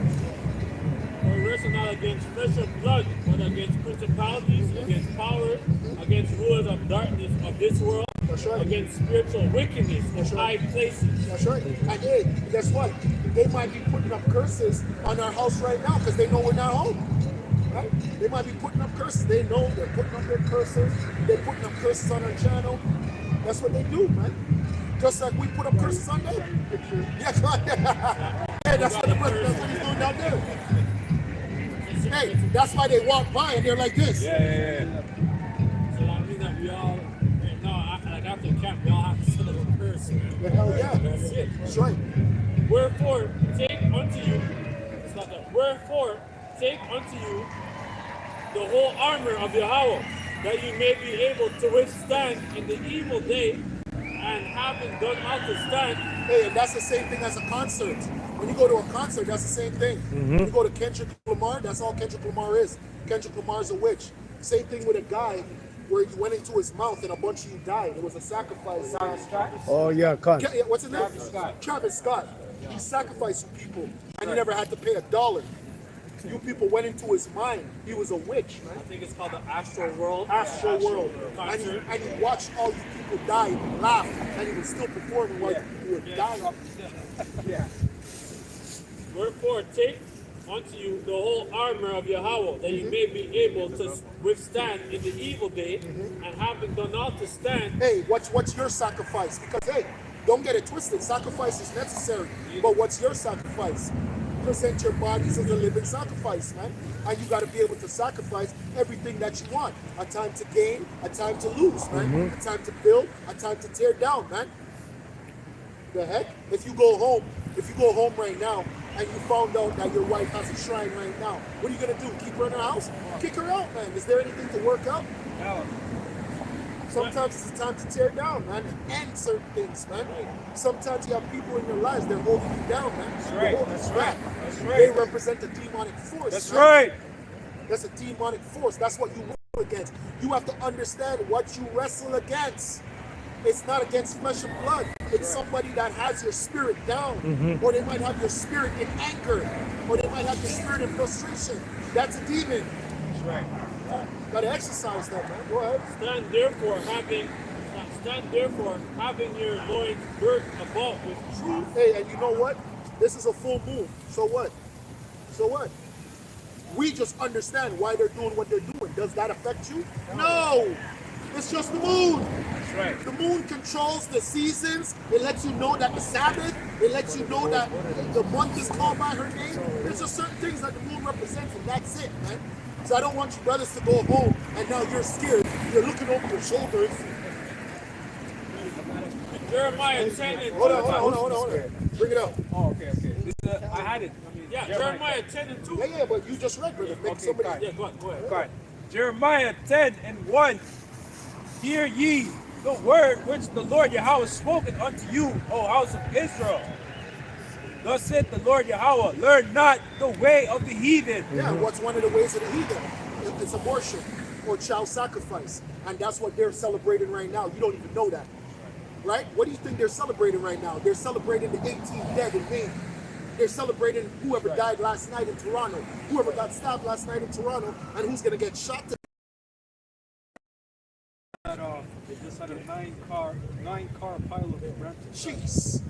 For we wrestle not against flesh and blood, but against principalities, against powers, against rulers of darkness of this world, That's right. against spiritual wickedness in high places. That's right. And hey, guess what? They might be putting up curses on our house right now because they know we're not home. Right? They might be putting up curses. They know they're putting up their curses. They're putting up curses on our channel. That's what they do, man. Just like we put up curses on them. Yeah, hey, that's what he's doing down there. Hey, that's why they walk by and they're like this. Yeah. So that means that we all, like after camp, we all have to set up a person. The hell yeah. That's it. That's right. Wherefore, take unto you, it's not that. Wherefore, take unto you the whole armor of Yahweh, that you may be able to withstand in the evil day, and having done all to stand. Hey, and that's the same thing as a concert. When you go to a concert, that's the same thing. When you go to Kendrick Lamar, that's all Kendrick Lamar is. Kendrick Lamar's a witch. Same thing with a guy where you went into his mouth and a bunch of you died. It was a sacrifice. Oh yeah, can't. What's his name? Travis Scott. He sacrificed people and he never had to pay $1. You people went into his mind. He was a witch, man. I think it's called the Astral World. Astral World. And Concert. he watched all you people die and laugh, and he was still performing while you were dying. Yeah. Wherefore, take unto you the whole armor of Yahweh, that you may be able to withstand in the evil day, and having done all to stand. Hey, what's your sacrifice? Because hey, don't get it twisted. Sacrifice is necessary, but what's your sacrifice? Present your bodies as a living sacrifice, man. And you got to be able to sacrifice everything that you want. A time to gain, a time to lose, man. A time to build, a time to tear down, man. The heck? If you go home right now and you found out that your wife has a shrine right now, what are you gonna do? Keep her in her house? Kick her out, man. Is there anything to work out? No. Sometimes it's a time to tear down, man, and end certain things, man. Sometimes you have people in your lives that are holding you down, man. That's right. That's right. That's right. They represent a demonic force. That's man. right. That's a demonic force. That's what you wrestle against. You have to understand what you wrestle against. It's not against flesh and blood. It's somebody that has your spirit down. Or they might have your spirit in anger. Or they might have your spirit in frustration. That's a demon. That's right. Gotta exercise that, man. Go ahead. Stand therefore, having your loins girt about with truth. Hey, and you know what? This is a full moon. So what? So what? We just understand why they're doing what they're doing. Does that affect you? No! It's just the moon. That's right. The moon controls the seasons. It lets you know that the Sabbath. It lets you know that the month is called by her name. There's just certain things that the moon represents, and that's it, man. So I don't want you brothers to go home and now you're scared You're looking over your shoulders. Jeremiah 10 and 2. Hold on. Bring it up. Oh, okay. This, I had it. Yeah, Jeremiah 10 and 2. Yeah, but you just read, brother. Make somebody. Yeah, go ahead. God. Jeremiah 10 and 1. Hear ye the word which the Lord Yahweh has spoken unto you, O house of Israel. Thus saith the Lord Yahweh, learn not the way of the heathen. Yeah, what's one of the ways of the heathen? It's abortion or child sacrifice. And that's what they're celebrating right now. You don't even know that. Right? What do you think they're celebrating right now? They're celebrating the 18 dead in Maine. They're celebrating whoever died last night in Toronto, whoever got stabbed last night in Toronto, and who's going to get shot today. They just had a nine car pile of Brampton. Jeez.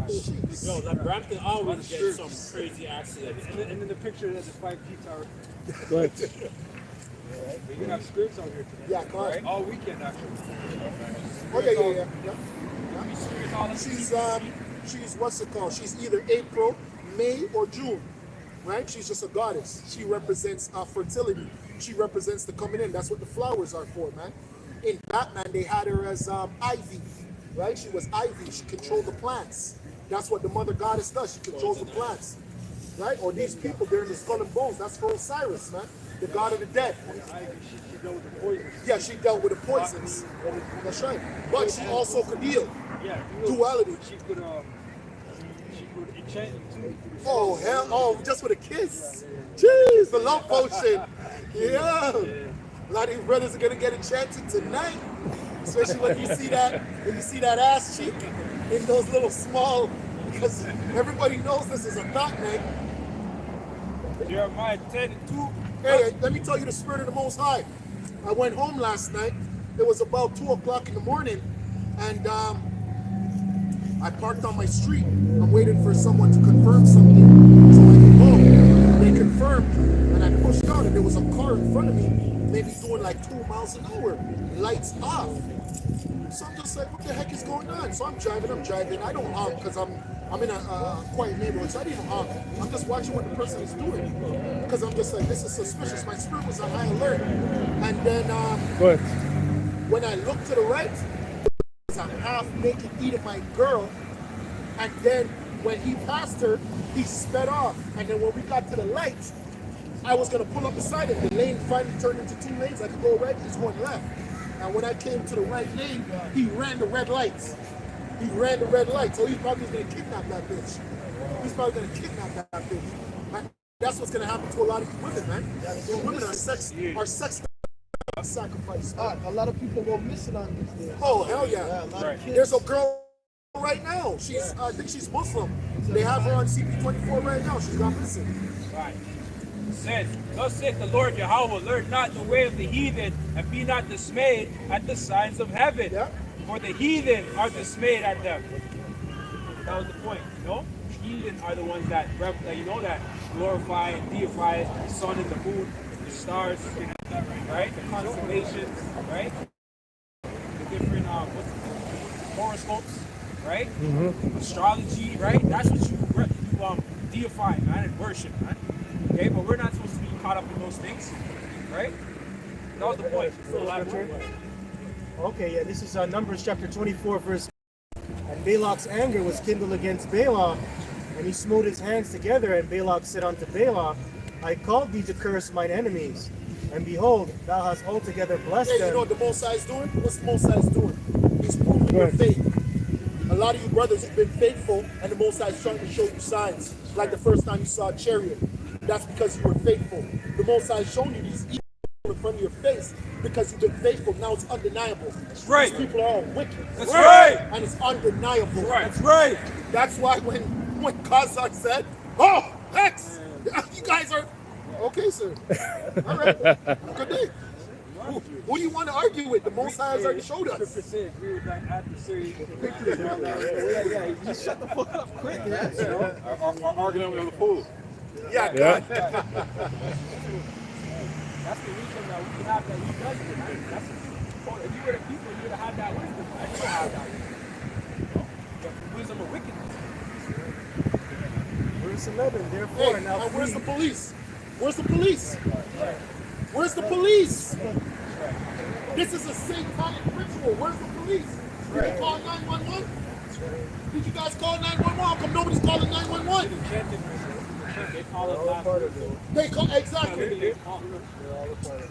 Jeez. Yo, that Brampton always gets some crazy accidents. And then the picture that the 5G tower. Go ahead. We can have skirts out here today. Yeah, come on. Right? All weekend actually. Oh, yeah. She's what's it called? She's either April, May, or June, right? She's just a goddess. She represents fertility. She represents the coming in. That's what the flowers are for, man. In Batman, they had her as Ivy, right? She was Ivy. She controlled the plants. That's what the mother goddess does. She controls the plants, right? Or these people, they're in the skull and bones. That's for Osiris, man, the god of the dead. She dealt with the poison. Yeah, she dealt with the poisons. That's right. But she also could heal. Yeah. Duality. She could enchant you too. Oh, hell. Oh, just with a kiss. Jeez, the love potion. Yeah. A lot of these brothers are going to get enchanted tonight. Especially when you see that ass cheek in those little small, because everybody knows this is a thought night. Jeremiah 10 and 2. Hey, let me tell you the spirit of the Most High. I went home last night. It was about 2 o'clock in the morning, and I parked on my street. I'm waiting for someone to confirm something so I can go. They confirmed, and I pushed out, and there was a car in front of me, maybe doing like 2 miles an hour, lights off. So I'm just like, what the heck is going on? So I'm driving. I don't honk because I'm in a quiet neighborhood, so I didn't honk. I'm just watching what the person is doing because I'm just like, this is suspicious. My spirit was on high alert. And then Go ahead. when I looked to the right, there was a half-naked Edomite girl. And then when he passed her, he sped off. And then when we got to the lights, I was going to pull up beside him. The lane finally turned into 2 lanes. I could go right, he's going left. And when I came to the right lane, he ran the red lights. So he probably was going to kidnap that bitch. And that's what's going to happen to a lot of these women, man. These women are sex sacrifice. A lot of people go missing on these days. Oh, hell yeah. A lot of kids. There's a girl right now. I think she's Muslim. They have her on CP24 right now. She's gone missing. Right. Says, thus saith the Lord Yahweh, learn not the way of the heathen, and be not dismayed at the signs of heaven. Yeah. For the heathen are dismayed at them. That was the point, you know? Heathen are the ones that that glorify and deify the sun and the moon, the stars, right? The constellations, right? The different horoscopes, right? Astrology, right? That's what you deify, man, and worship, man. Okay, but we're not supposed to be caught up in those things, right? That was the point. Okay, yeah, this is Numbers chapter 24, verse. And Balak's anger was kindled against Balaam, and he smote his hands together, and Balak said unto Balaam, I called thee to curse mine enemies, and behold, thou hast altogether blessed Hey, them. you know what the Most High is doing? What's the Most High is doing? He's proving your faith. A lot of you brothers have been faithful, and the Most High is trying to show you signs. Like the first time you saw a chariot. That's because you were faithful. The Most High is showing you these evil in front of your face because you've been faithful. Now it's undeniable. That's right. These people are all wicked. That's right. And it's undeniable. That's right. That's why when Kazakh said, oh, X, you guys are, okay, sir. All right. Good day. Who do you want to argue with? The Most High has already showed us. 100% agree with that adversary. Yeah, you shut the fuck up quick. Our argument with the fool. Yeah, God. That's the reason that we can have that judgment. If you were the people, you would have had that wisdom. I didn't have that wisdom. The wisdom of wickedness. Verse 11, therefore, Hey, now and where's the flee. police? Where's the police? Where's the police? This is a satanic ritual. Where's the police? Did they call 911? Did you guys call 911? How come nobody's calling 911? They call it last week. They call exactly.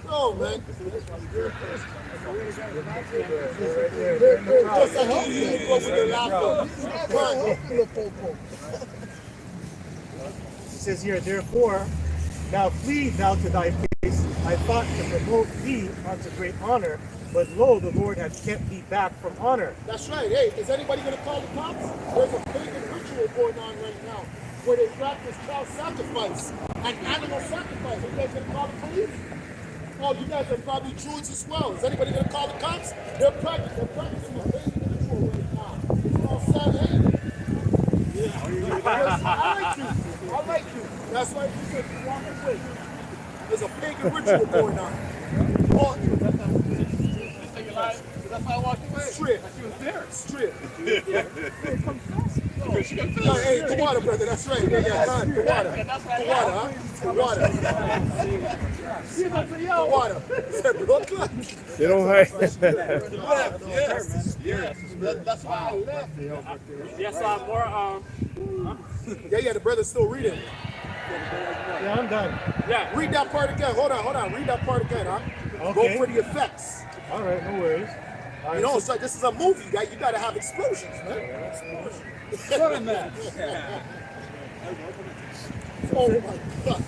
No, man. They're just like you with their laptop. Right. It says here, therefore, now flee thou to thy place. I thought to promote thee unto great honor, but lo, the Lord hath kept thee back from honor. That's right. Hey, is anybody going to call the cops? There's a pagan ritual going on right now where they practice child sacrifice and animal sacrifice. Are you guys going to call the police? Oh, you guys are probably Druids as well. Is anybody going to call the cops? They're practicing a pagan ritual right now. It's called Samhain. I like you. That's why you said you walk away. There's a pagan ritual going on. Oh, That's why I walked away. straight. She was there. Straight. She got No, hey, the water, brother. That's right. Yeah, God, the water. The water, huh? The water. The water. Is that Brooklyn? They don't hide. Yes. That's why I left. Yes, more. Yeah, the brother's still reading. Yeah, I'm done. Yeah. Read that part again. Hold on. Read that part again, huh? Okay. Go for the effects. All right, no worries. All right, You know, so- it's like this is a movie, guy. You gotta have explosions, man. Oh my God.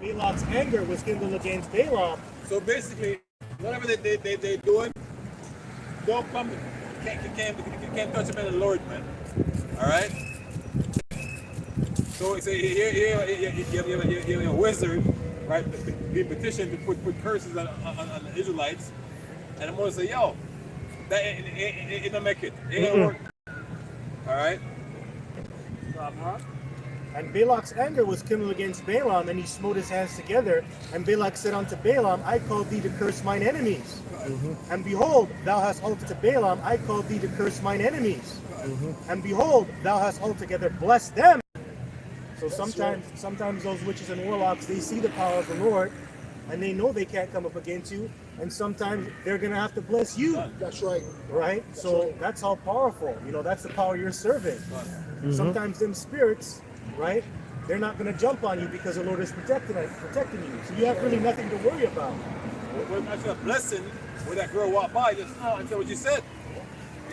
Balak's anger was kindled against Balaam. So basically, whatever they doing, don't come. Can't touch them in the Lord, man. All right. So here you have a wizard, right? Be petitioned to put curses on the Israelites, and I'm gonna say, yo, that it don't make it. It ain't work. All right. And Balak's anger was kindled against Balaam, and he smote his hands together. And Balak said unto Balaam, I called thee to curse mine enemies. And behold, thou hast altogether to Balaam, I called thee to curse mine enemies. And behold, thou hast altogether blessed them. So sometimes those witches and warlocks, they see the power of the Lord, and they know they can't come up against you. And sometimes they're gonna have to bless you. That's right. Right? So that's how powerful, that's the power you're serving. Sometimes them spirits, right, they're not going to jump on you because the Lord is protecting you. So you have really nothing to worry about. When I said a blessing, when that girl walked by just now and said what you said.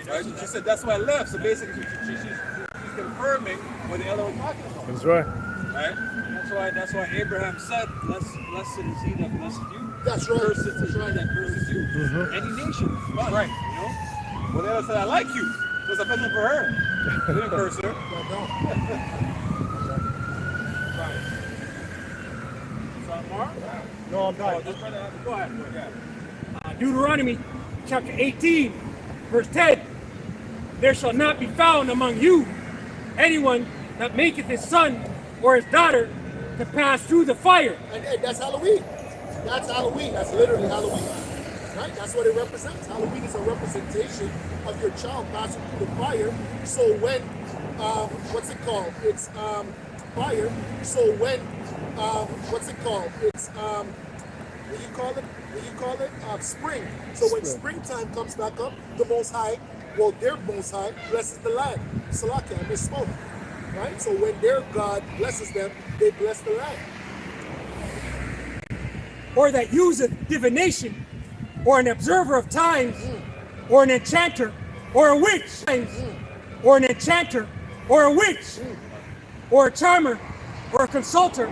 Right? She said that's why I left. So basically, she's confirming what the other was talking about. That's right. Right? That's why Abraham said, blessed is he that blesses you. That's right. Cursed is he that curses you. Any nation. But, right. Well, the other said, I like you. There's a blessing for her. They didn't curse her. No, I'm done. Go ahead. Deuteronomy chapter 18, verse 10. There shall not be found among you anyone that maketh his son or his daughter to pass through the fire. And hey, that's Halloween. That's Halloween. That's literally Halloween. Right? That's what it represents. Halloween is a representation of your child passing through the fire. So when, what's it called? It's fire. So when, what's it called? It's, what do you call it? Spring. So when springtime comes back up, the Most High, well, their Most High blesses the land. Salakia, I misspoke. Right? So when their God blesses them, they bless the land. Or that useth divination, or an observer of times, or an enchanter, or a witch, or an enchanter, or a witch, or a charmer, or a consulter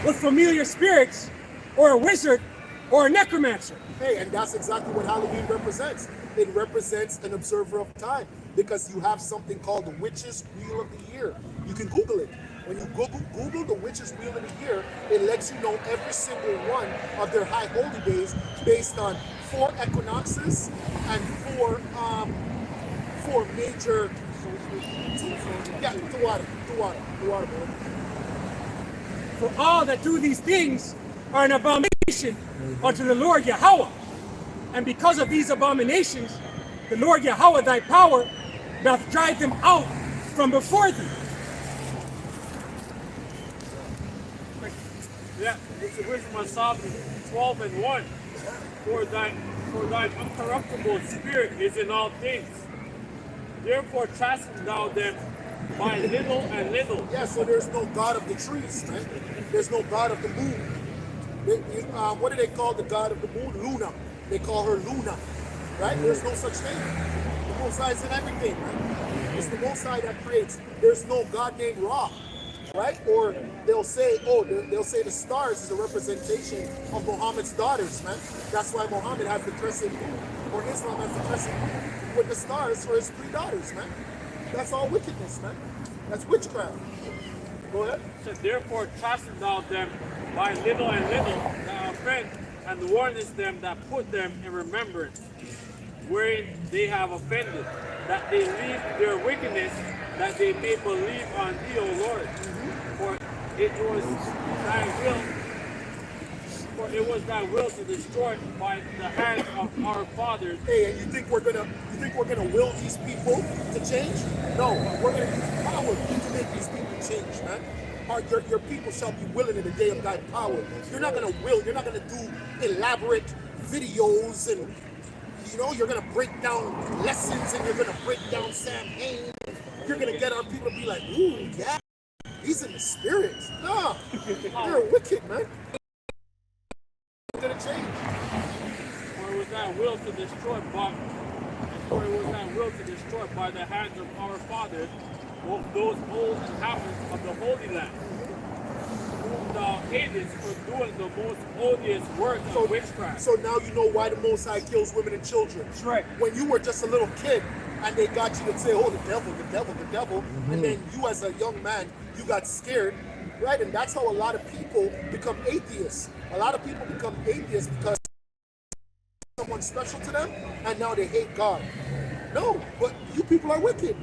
with familiar spirits, or a wizard, or a necromancer. Hey, and that's exactly what Halloween represents. It represents an observer of time because you have something called the Witch's Wheel of the Year. You can Google it. When you Google the Witch's Wheel of the Year, it lets you know every single one of their high holy days based on 4 equinoxes and 4 major. Yeah, the water, man. For all that do these things are an abomination unto the Lord Yahweh. And because of these abominations, the Lord Yahweh thy power doth drive them out from before thee. Yeah, it's the wisdom of Solomon 12 and 1. For thine uncorruptible spirit is in all things. Therefore chasten thou them by little and little. Yeah, so there's no God of the trees, man. There's no God of the moon. What do they call the God of the moon? Luna. They call her Luna, right? There's no such thing. The Most High is in everything, man. It's the Most High that creates. There's no God named Ra, right? Or they'll say the stars is a representation of Muhammad's daughters, man. That's why Muhammad has the crescent moon, or Islam has the crescent moon with the stars for his 3 daughters, man. That's all wickedness, man. That's witchcraft. Go ahead. So therefore chasten thou them by little and little that offend, and warnest them that put them in remembrance, wherein they have offended, that they leave their wickedness, that they may believe on thee, O Lord. For it was thy will to destroy by the hands of our fathers. Hey, and you think we're gonna will these people to change? No, we're gonna use power to make these people change, man. Your people shall be willing in the day of thy power. You're not gonna will. You're not gonna do elaborate videos and you're gonna break down lessons and you're gonna break down Sam Hain. You're gonna get our people to be like, ooh, yeah, he's in the spirit. No, you're wicked, man. It's gonna change. For it was thy will to destroy by the hands of our fathers both those old inhabitants of the Holy Land, whom thou hatest for doing the most odious works of witchcraft. So now you know why the Most High kills women and children. That's right. When you were just a little kid and they got you to say, oh, the devil, the devil, the devil, and then you as a young man, you got scared, right? And that's how a lot of people become atheists. A lot of people become atheists because someone special to them and now they hate God. No, but you people are wicked.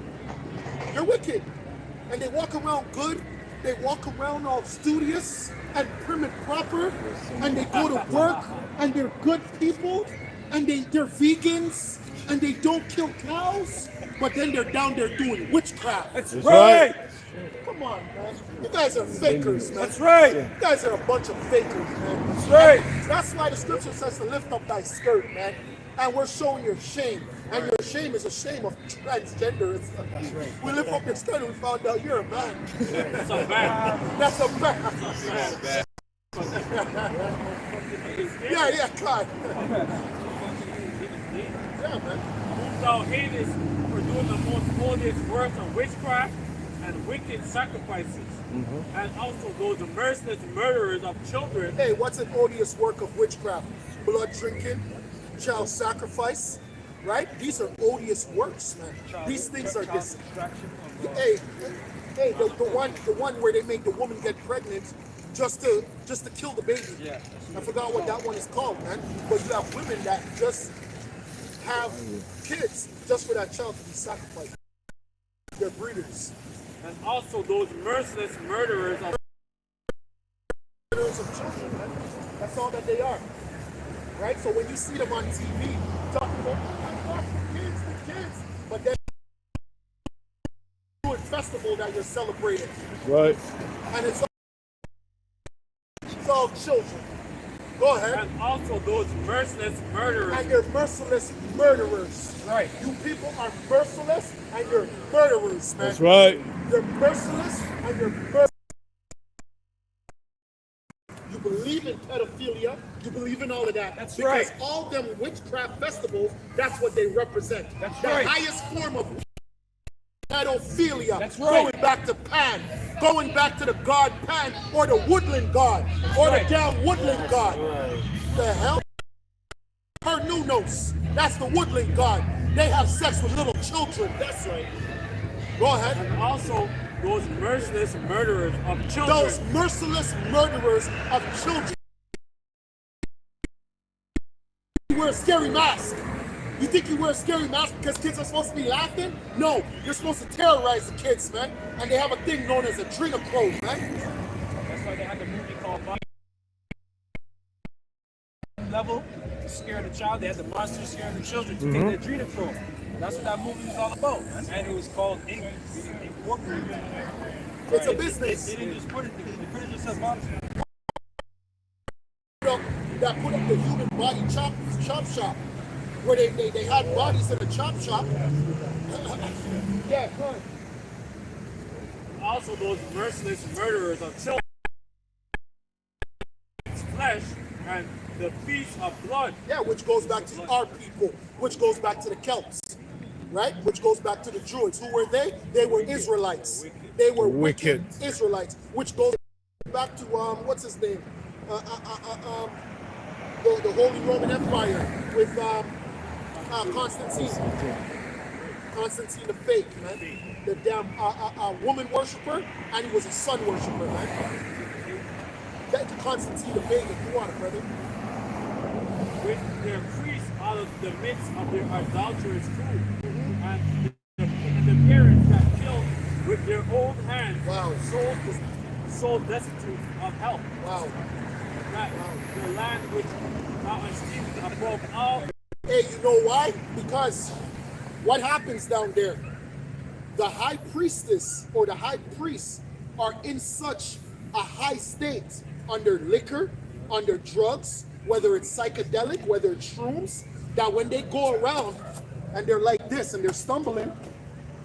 You're wicked. And they walk around good. They walk around all studious and prim and proper. And they go to work and they're good people. And they're vegans. And they don't kill cows. But then they're down there doing witchcraft. That's right. Come on, man. You guys are fakers, man. That's right. You guys are a bunch of fakers, man. That's right. That's why the scripture says to lift up thy skirt, man. And we're showing your shame. And your shame is a shame of transgenderism. That's right. We lift up your skirt and we found out you're a man. That's a fact. That's a fact. Yeah, God. Yeah, man. Whom thou hatest for doing the most odious works of witchcraft and wicked sacrifices, and also those merciless murderers of children. Hey, what's an odious work of witchcraft? Blood drinking, child sacrifice, right? These are odious works, man. These things are this. Hey, the one where they make the woman get pregnant just to kill the baby. Yeah. I forgot what that one is called, man. But you have women that just have kids just for that child to be sacrificed. They're breeders. And also those merciless murderers of children, man. That's all that they are. Right? So when you see them on TV talking about the kids, but then doing festival that you're celebrating. Right. And it's all children. Go ahead. And also those merciless murderers. And you're merciless murderers. Right. You people are merciless and you're murderers, man. That's right. You're merciless and you're merciless. You believe in pedophilia. You believe in all of that. That's because right. all them witchcraft festivals, that's what they represent. That's the right. highest form of pedophilia. That's right. Going back to Pan. Going back to the god Pan or the woodland god. Or right. the damn woodland god. The hell? Pernunos. That's the woodland god. They have sex with little children. That's right. Go ahead. And also those merciless murderers of children. Those merciless murderers of children. You wear a scary mask. You think you wear a scary mask because kids are supposed to be laughing? No, you're supposed to terrorize the kids, man. And they have a thing known as adrenochrome, man. That's why they had the movie called Level to scare the child. They had the monsters scaring the children to take the adrenochrome. That's what that movie was all about. And it was called Incorporated. It's a business. They didn't just put it there. They put it just as monsters. that put up the human body chop shop, where they had bodies in a chop shop. Yeah, go ahead. Also, those merciless murderers of children, flesh, and the feast of blood. Yeah, which goes back to our people, which goes back to the Celts, right? Which goes back to the Druids. Who were they? They were Israelites. They were wicked Israelites, which goes back to what's his name? The Holy Roman Empire with Constantine. Constantine the fake, man. The damn woman worshiper, and he was a sun worshiper, man. That's Constantine the fake, if you want it, brother. With their priests out of the midst of their adulterous food, and the parents that killed with their own hands, Wow. sold destitute of help. Wow. That the land which thou esteemest above all. Hey, you know why? Because what happens down there? The high priestess or the high priests are in such a high state under liquor, under drugs, whether it's psychedelic, whether it's shrooms, that when they go around and they're like this and they're stumbling,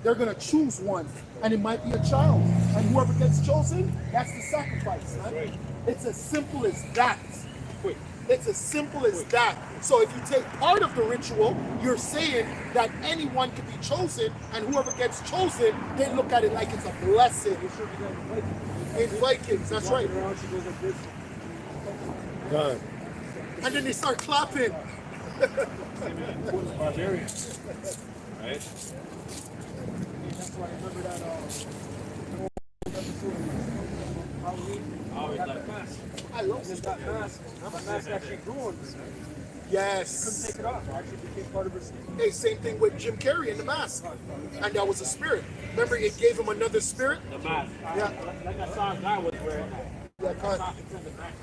they're gonna choose one, and it might be a child, and whoever gets chosen, that's the sacrifice, man. It's as simple as that. It's as simple as that. So if you take part of the ritual, you're saying that anyone can be chosen, and whoever gets chosen, they look at it like it's a blessing. In Vikings, that's right. God. And then they start clapping. Barbarians. Right? That's why I remember that episode of Halloween. Always like mask. I love Just this. that mask. That mask actually grew on me. Couldn't Yes. take it off. It actually became part of his. Hey, same thing with Jim Carrey in The Mask. And that was a spirit. Remember, it gave him another spirit? The mask. Yeah. Like I saw a guy was wearing that. Yeah, kind of. It's in the mask.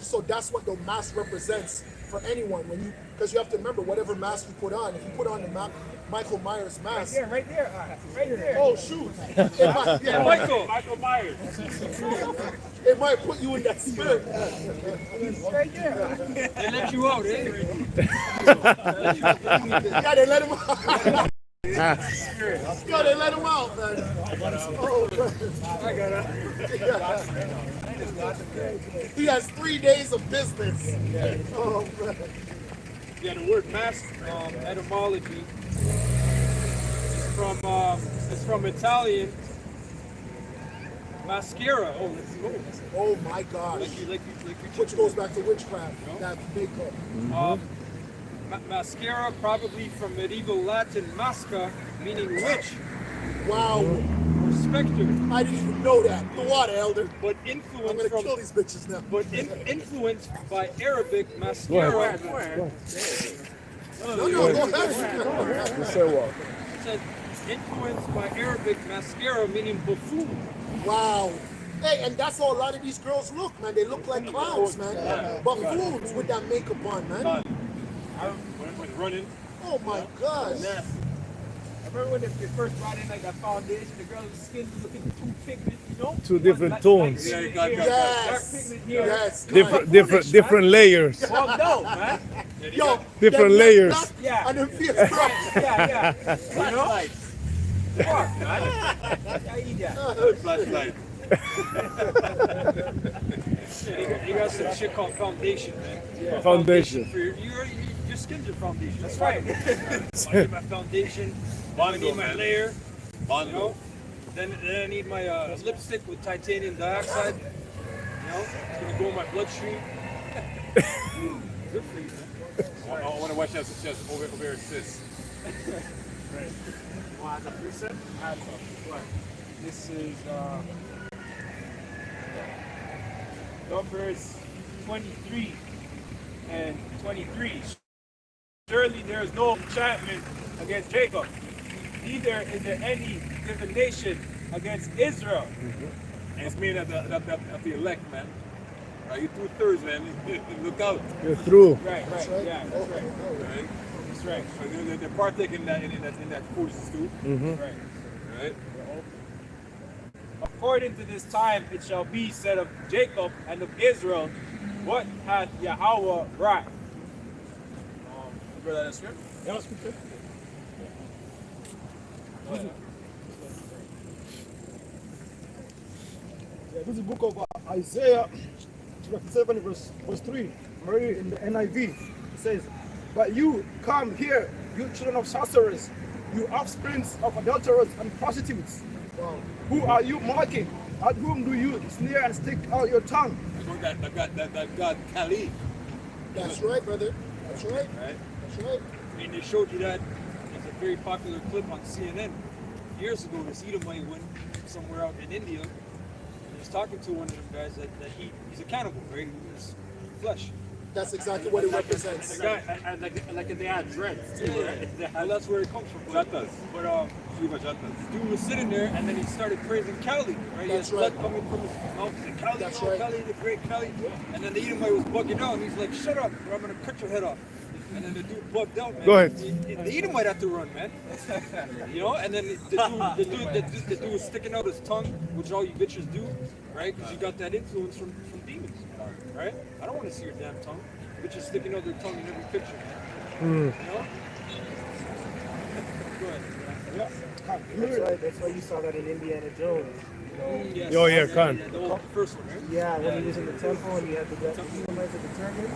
So that's what the mask represents for anyone. When you, because you have to remember, whatever mask you put on, if you put on the Michael Myers mask. Right there. Right there. Oh shoot! It might, yeah, Michael Myers. it might put you in that spirit. Right there. They let you out, eh? Yeah, they let him out. Yeah, they let him out, man. Oh, I got it. yeah. He has 3 days of business. Oh man. Yeah, the word mask etymology is from Italian mascara. Oh, let's go. Oh my gosh. Which goes back to witchcraft. That makeup. Mascara, probably from medieval Latin masca, meaning witch Wow. or specter, I didn't even know that. The water, elder. but I'm influenced gonna from kill these bitches now. influenced by Arabic Go mascara. ahead. No, go ahead. You say what? It said influenced by Arabic mascara, meaning buffoon. Wow. Hey, and that's how a lot of these girls look, man. They look like clowns, man. Buffoons with that makeup on, man. When running. Oh my gosh. I remember when they first brought in like that foundation, the girl's skin was looking too pigmented, you know? Two different tones. Yeah, you got Yes. pigment here. Yes. Different layers. Well, no, man. Yo, Different them layers. black Yeah. And then fierce Yeah, black. yeah. You know? Fuck, man. I eat that. Flashlight. You got some shit called foundation, man. Foundation. For your skin's your foundation. That's right. I need my foundation. I Bondo, need my man. layer. You Bondo. know. Then I need my lipstick with titanium dioxide. You know, it's gonna go in my bloodstream. Good for you, man. I want to watch that success over here, sis. Want a preset? This is Numbers 23 and 23. Surely there is no enchantment against Jacob, neither is there any divination against Israel. And it's meaning that the elect, man. You 2/3, man. Look out. You're through. Right, yeah, that's right. Right? That's right. So they're partaking in that foolishness too. Right. Right? According to this time it shall be, said of Jacob and of Israel, What hath Yahweh wrought? Brother, that's script. Yeah, let's speak. Yeah, this is the book of Isaiah, chapter 7, verse 3. I'm reading in the NIV. It says, "But you come here, you children of sorcerers, you offsprings of adulterers and prostitutes. Who are you mocking? At whom do you sneer and stick out your tongue?" That God Kali. That's right, brother. That's right. Right? That's right. I mean, they showed you that. It's a very popular clip on CNN. Years ago, this Edomite went somewhere out in India. And he was talking to one of them guys that he's a cannibal, right? He's flesh. That's exactly what it represents. The guy, like they had dreads too, right? They Well, had- that's where it comes from. Jatas. But Shiva Jatas. the dude was sitting there, and then he started praising Kali, right? He That's had blood right. coming from his mouth. He said, Kali, That's oh, right. Kali, the great Kali. And then the Edomite was bugging out, and he's like, "Shut up, or I'm gonna cut your head off." And then the dude bugged out, man. Go ahead. The Edomite had to run, man. You know, and then the dude was sticking out his tongue, which all you bitches do, right? Because you got that influence from demons, right? I don't want to see your damn tongue. Bitches sticking out their tongue in every picture, man. You know? Go ahead. That's right. That's why you saw that in Indiana Jones. Yes. Oh, yeah, Khan. The first one, right? Yeah, when he was in the temple and you had the Edomites of the turban.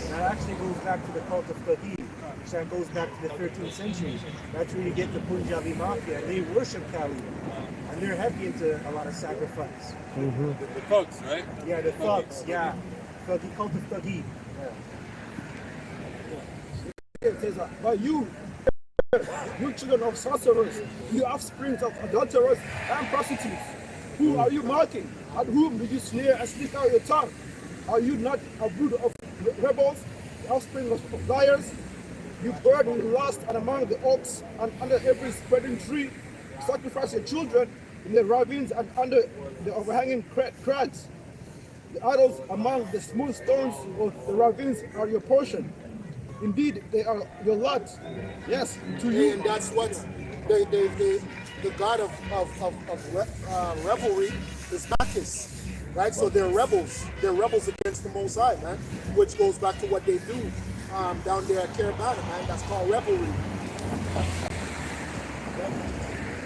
That actually goes back to the cult of Thagi, which that goes back to the 13th century. That's where you get the Punjabi mafia. They worship Kali, and they're heavy into a lot of sacrifice. The thugs, right? Yeah, the thugs. Yeah, Thagi, cult of Thagi. It says, "But you children of sorcerers, you offsprings of adulterers and prostitutes, who are you mocking? At whom do you sneer and stick out your tongue? Are you not a brood of rebels, the offspring of liars? You burn with lust and among the oaks and under every spreading tree. Sacrifice your children in the ravines and under the overhanging crags. The idols among the smooth stones of the ravines are your portion. Indeed, they are your lot. Yes, to you." And that's what the god of revelry is Bacchus, right? So they're rebels. They're rebels against the Most High, man. Which goes back to what they do down there at Caravana, man. That's called revelry.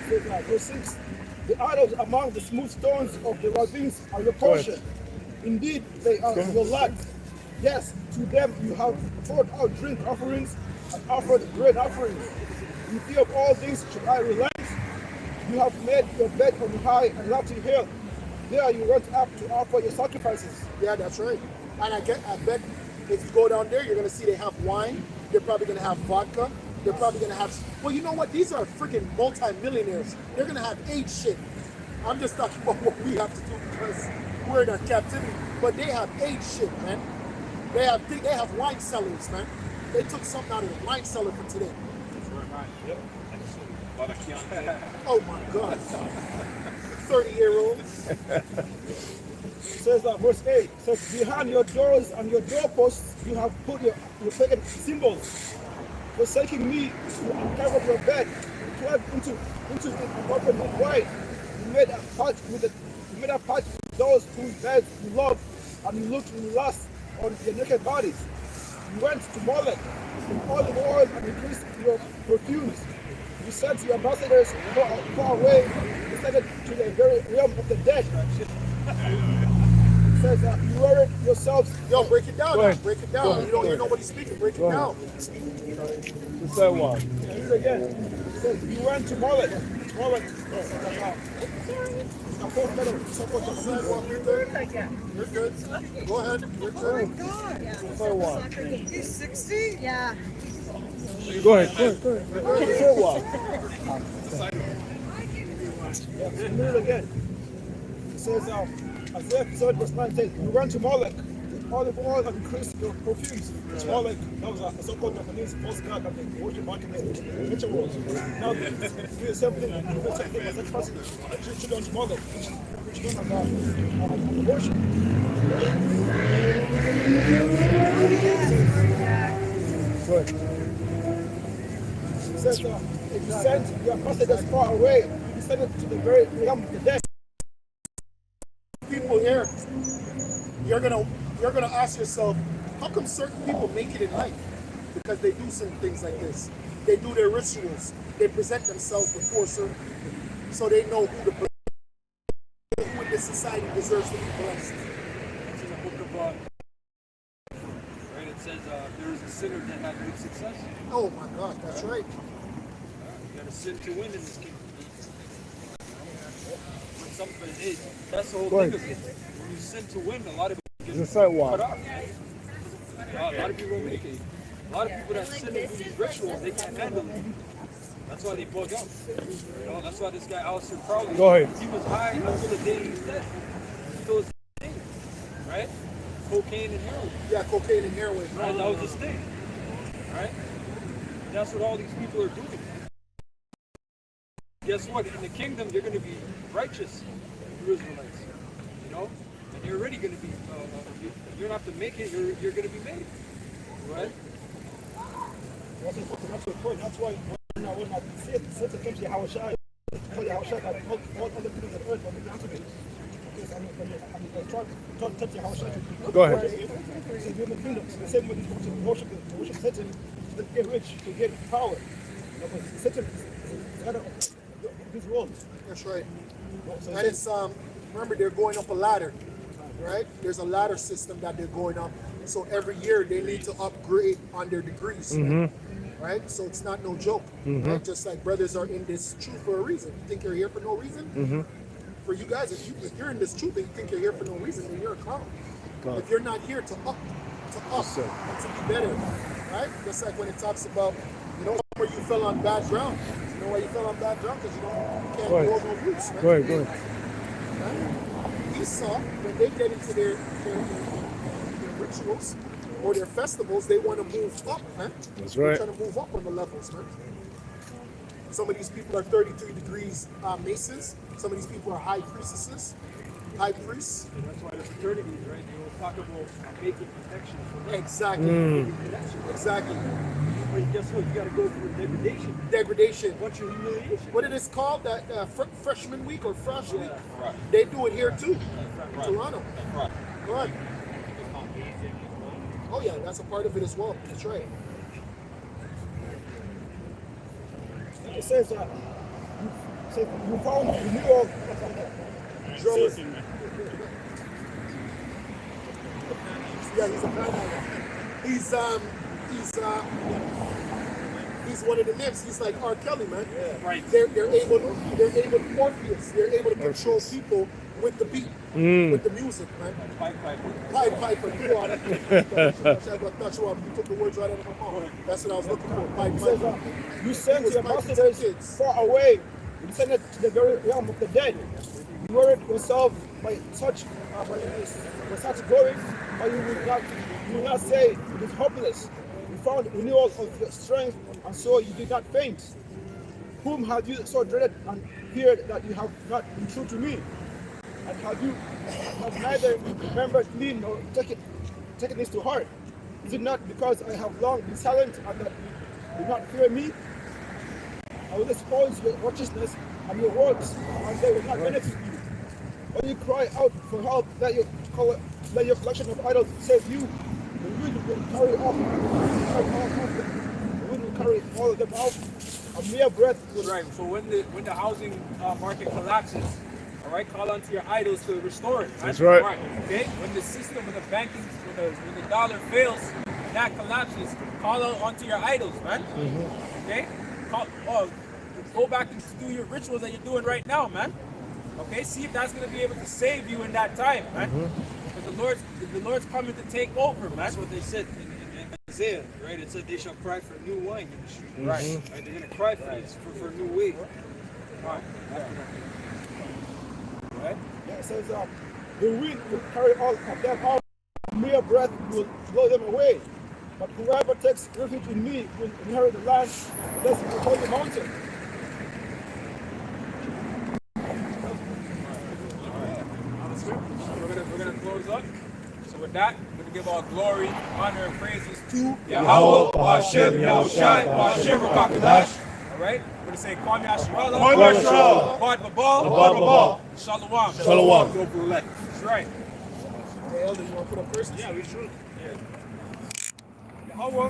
Verse 6, "The idols among the smooth stones of the ravines are your portion. Indeed, they are your lot. Yes, to them you have poured out drink offerings and offered bread offerings. In fear of all things should I relent? You have made your bed on high and lofty hill. There you went up to offer your sacrifices." Yeah, that's right. And I bet if you go down there, you're gonna see they have wine. They're probably gonna have vodka. They're probably gonna have. Well, you know what? These are freaking multi-millionaires. They're gonna have age shit. I'm just talking about what we have to do because we're in our captivity. But they have age shit, man. They have wine cellars, man. They took something out of the wine cellar for today. Oh my God. 30-year-olds. Says verse 8, says, "Behind your doors and your doorposts you have put your pagan symbols. Forsaking me, you uncovered your bed, you climbed into it and opened it wide. You made a pact with those whose beds you love, and you looked in lust on your naked bodies. You went to Molech with olive oil and increased your perfumes. You sent your ambassadors far away, you sent it to the very realm of the dead." It says that you wear it yourselves. Yo, break it down. Go Now. ahead. Break it down. Go ahead. You don't hear nobody speaking. Break it Go ahead. down. The third one. Read it again. It says, "You went to Molech." Molech. You're good. Go ahead. You're good. The third one. He's 60? Yeah. Go ahead. The third one. Read it again. It says, Isaiah 7 verse 9 says, "You went to Molech with olive oil and increased your perfumes." Molech, that was a so-called Japanese false god that they worship back in the ancient world. Now, do the same thing. Do the same thing as that person. Children to Molech, which known as worship. Good. It says, "You sent your ambassadors far away. You sent it to the very realm of the dead." People here, you're gonna you're going to ask yourself, how come certain people make it in life? Because they do certain things like this. They do their rituals. They present themselves before certain people, so they know who to bless. Who in this society deserves to be blessed. It's in the book of right. It says there is a sinner that had great success. Oh my God, that's right. You got to sin to win in this kingdom. When something is, that's the whole thing of it. When you sin to win, a lot of people It's a sidewalk. cut off. A lot of people don't make it. A lot of people that sin and do these rituals, they can't handle it. That's why they bug out. You know, that's why this guy Alistair Crowley, Go ahead. he was high until the day he was dead. Until his day, right? Cocaine and heroin. Yeah, cocaine and heroin. Right, that was his thing. Right? That's what all these people are doing. Guess what? In the kingdom, you're going to be righteous, you Israelites. You know? And you're already going to be, you don't have to make it, you're going to be made. Right? That's the point. That's why when I said to Kimchi Hawashai, tell Hawashai that all other things on earth will be answered. Because I tried to touch Hawashai. Go ahead. So you're in the kingdom. So the same way to worship Satan, to get rich, to get power. But Satan is out of this world. That's right. So And it's remember they're going up a ladder, right? There's a ladder system that they're going up. So every year they need to upgrade on their degrees, right? So it's not no joke. Right? Just like brothers are in this truth for a reason. You think you're here for no reason? For you guys, if you're in this truth and you think you're here for no reason, then you're a clown. If you're not here to up, and to be better, right? Just like when it talks about, you know, where you fell on bad ground. You know why you fell on bad ground? Because you can't grow no roots, right? Go ahead. Right? Esau, when they get into their rituals or their festivals, they want to move up, man. That's They're right. trying to move up on the levels, man. Some of these people are 33 degrees masons. Some of these people are high priestesses, high priests. That's why the fraternities, right? They will talk about making protection for them. Exactly. Exactly. But guess what? You got to go through degradation. Degradation. What's your humiliation? What it is called? That freshman week or fresh week? Right. They do it here too, in Right. Toronto. Right. Go ahead. Oh yeah, that's a part of it as well. That's right. it says you found the New York drummers. Yeah, he's a panhandler. He's one of the nymphs. He's like R. Kelly, man. Yeah. Right. They're able to Orpheus. They're able to control people with the beat, with the music, man. Pied Piper. You are. You took the words right out of my mouth. That's what I was looking for. Pied Piper. You sent your ambassadors far away. You sent it to the very realm of the dead. You were yourself by such glory, or you will not say it is hopeless. You found renewal of your strength, and so you did not faint. Whom have you so dreaded and feared that you have not been true to me? And have neither remembered me nor taken this to heart? Is it not because I have long been silent and that you do not fear me? I will expose your righteousness and your works, and they will not benefit you. When you cry out for help, let your collection of idols save you. The wind will carry off. The wind will carry all of them out. A mere breath will. Right. So when the housing market collapses, all right, call on to your idols to restore it. Right? That's right. Okay. When the system, when the banking, when the dollar fails, and that collapses, call on to your idols, man. Okay. Go back and do your rituals that you're doing right now, man. Okay. See if that's gonna be able to save you in that time, man. Because the Lord's coming to take over, man. That's what they said in Isaiah, right? It said they shall cry for new wine in the street. Right. Right? They're gonna cry for a new way. Right. Right? Yeah, it says the wind will carry all of them out. A mere breath will blow them away. But whoever takes refuge in me will inherit the land. Let's hold the mountain. We're gonna close up. So with that, we're gonna give all glory, honor, and praises to Yahweh, Hashem, Yahushai, Hashem, Rakakadash. All right, we're gonna say Kwame Asherah, Kwame Asherah, Abad Babal, Shalom. Shalom. Shalom. That's right. Hey, Elder, you want to put up verses? Yeah, we should. Yahweh,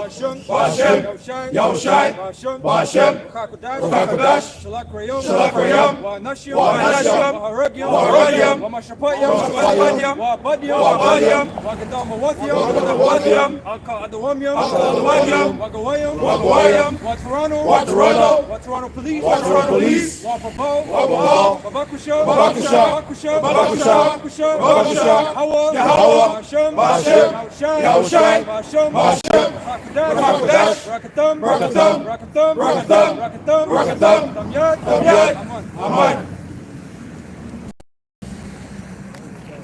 Bashem, Bashem, Yahushai, Bashem, Rakadash, Shalakrayam, Shalakrayam, Wanashim, Wanashim, Waharagyam, Waharagyam, Wamashapayam, Wamashapayam, Wabadyam, Wabadyam, Wakadamawatyam, Wakadamawatyam, Adawamyam, Adawamyam, Wagawayam, Wagawayam, Watarano, Watarano, Police, Watarano Police, Wapabo, Wapabo, Babakusha, Babakusha, Babakusha, Babakusha, Hawa, Yahweh, Bashem, Bashem, Yahushai, Bashem, Bashem, Rakadash, Rakatam, Rakatam, Rakatam, Rakatam, Rakatam, Rakatam, Tamyat, Tamyat, Aman. Aman.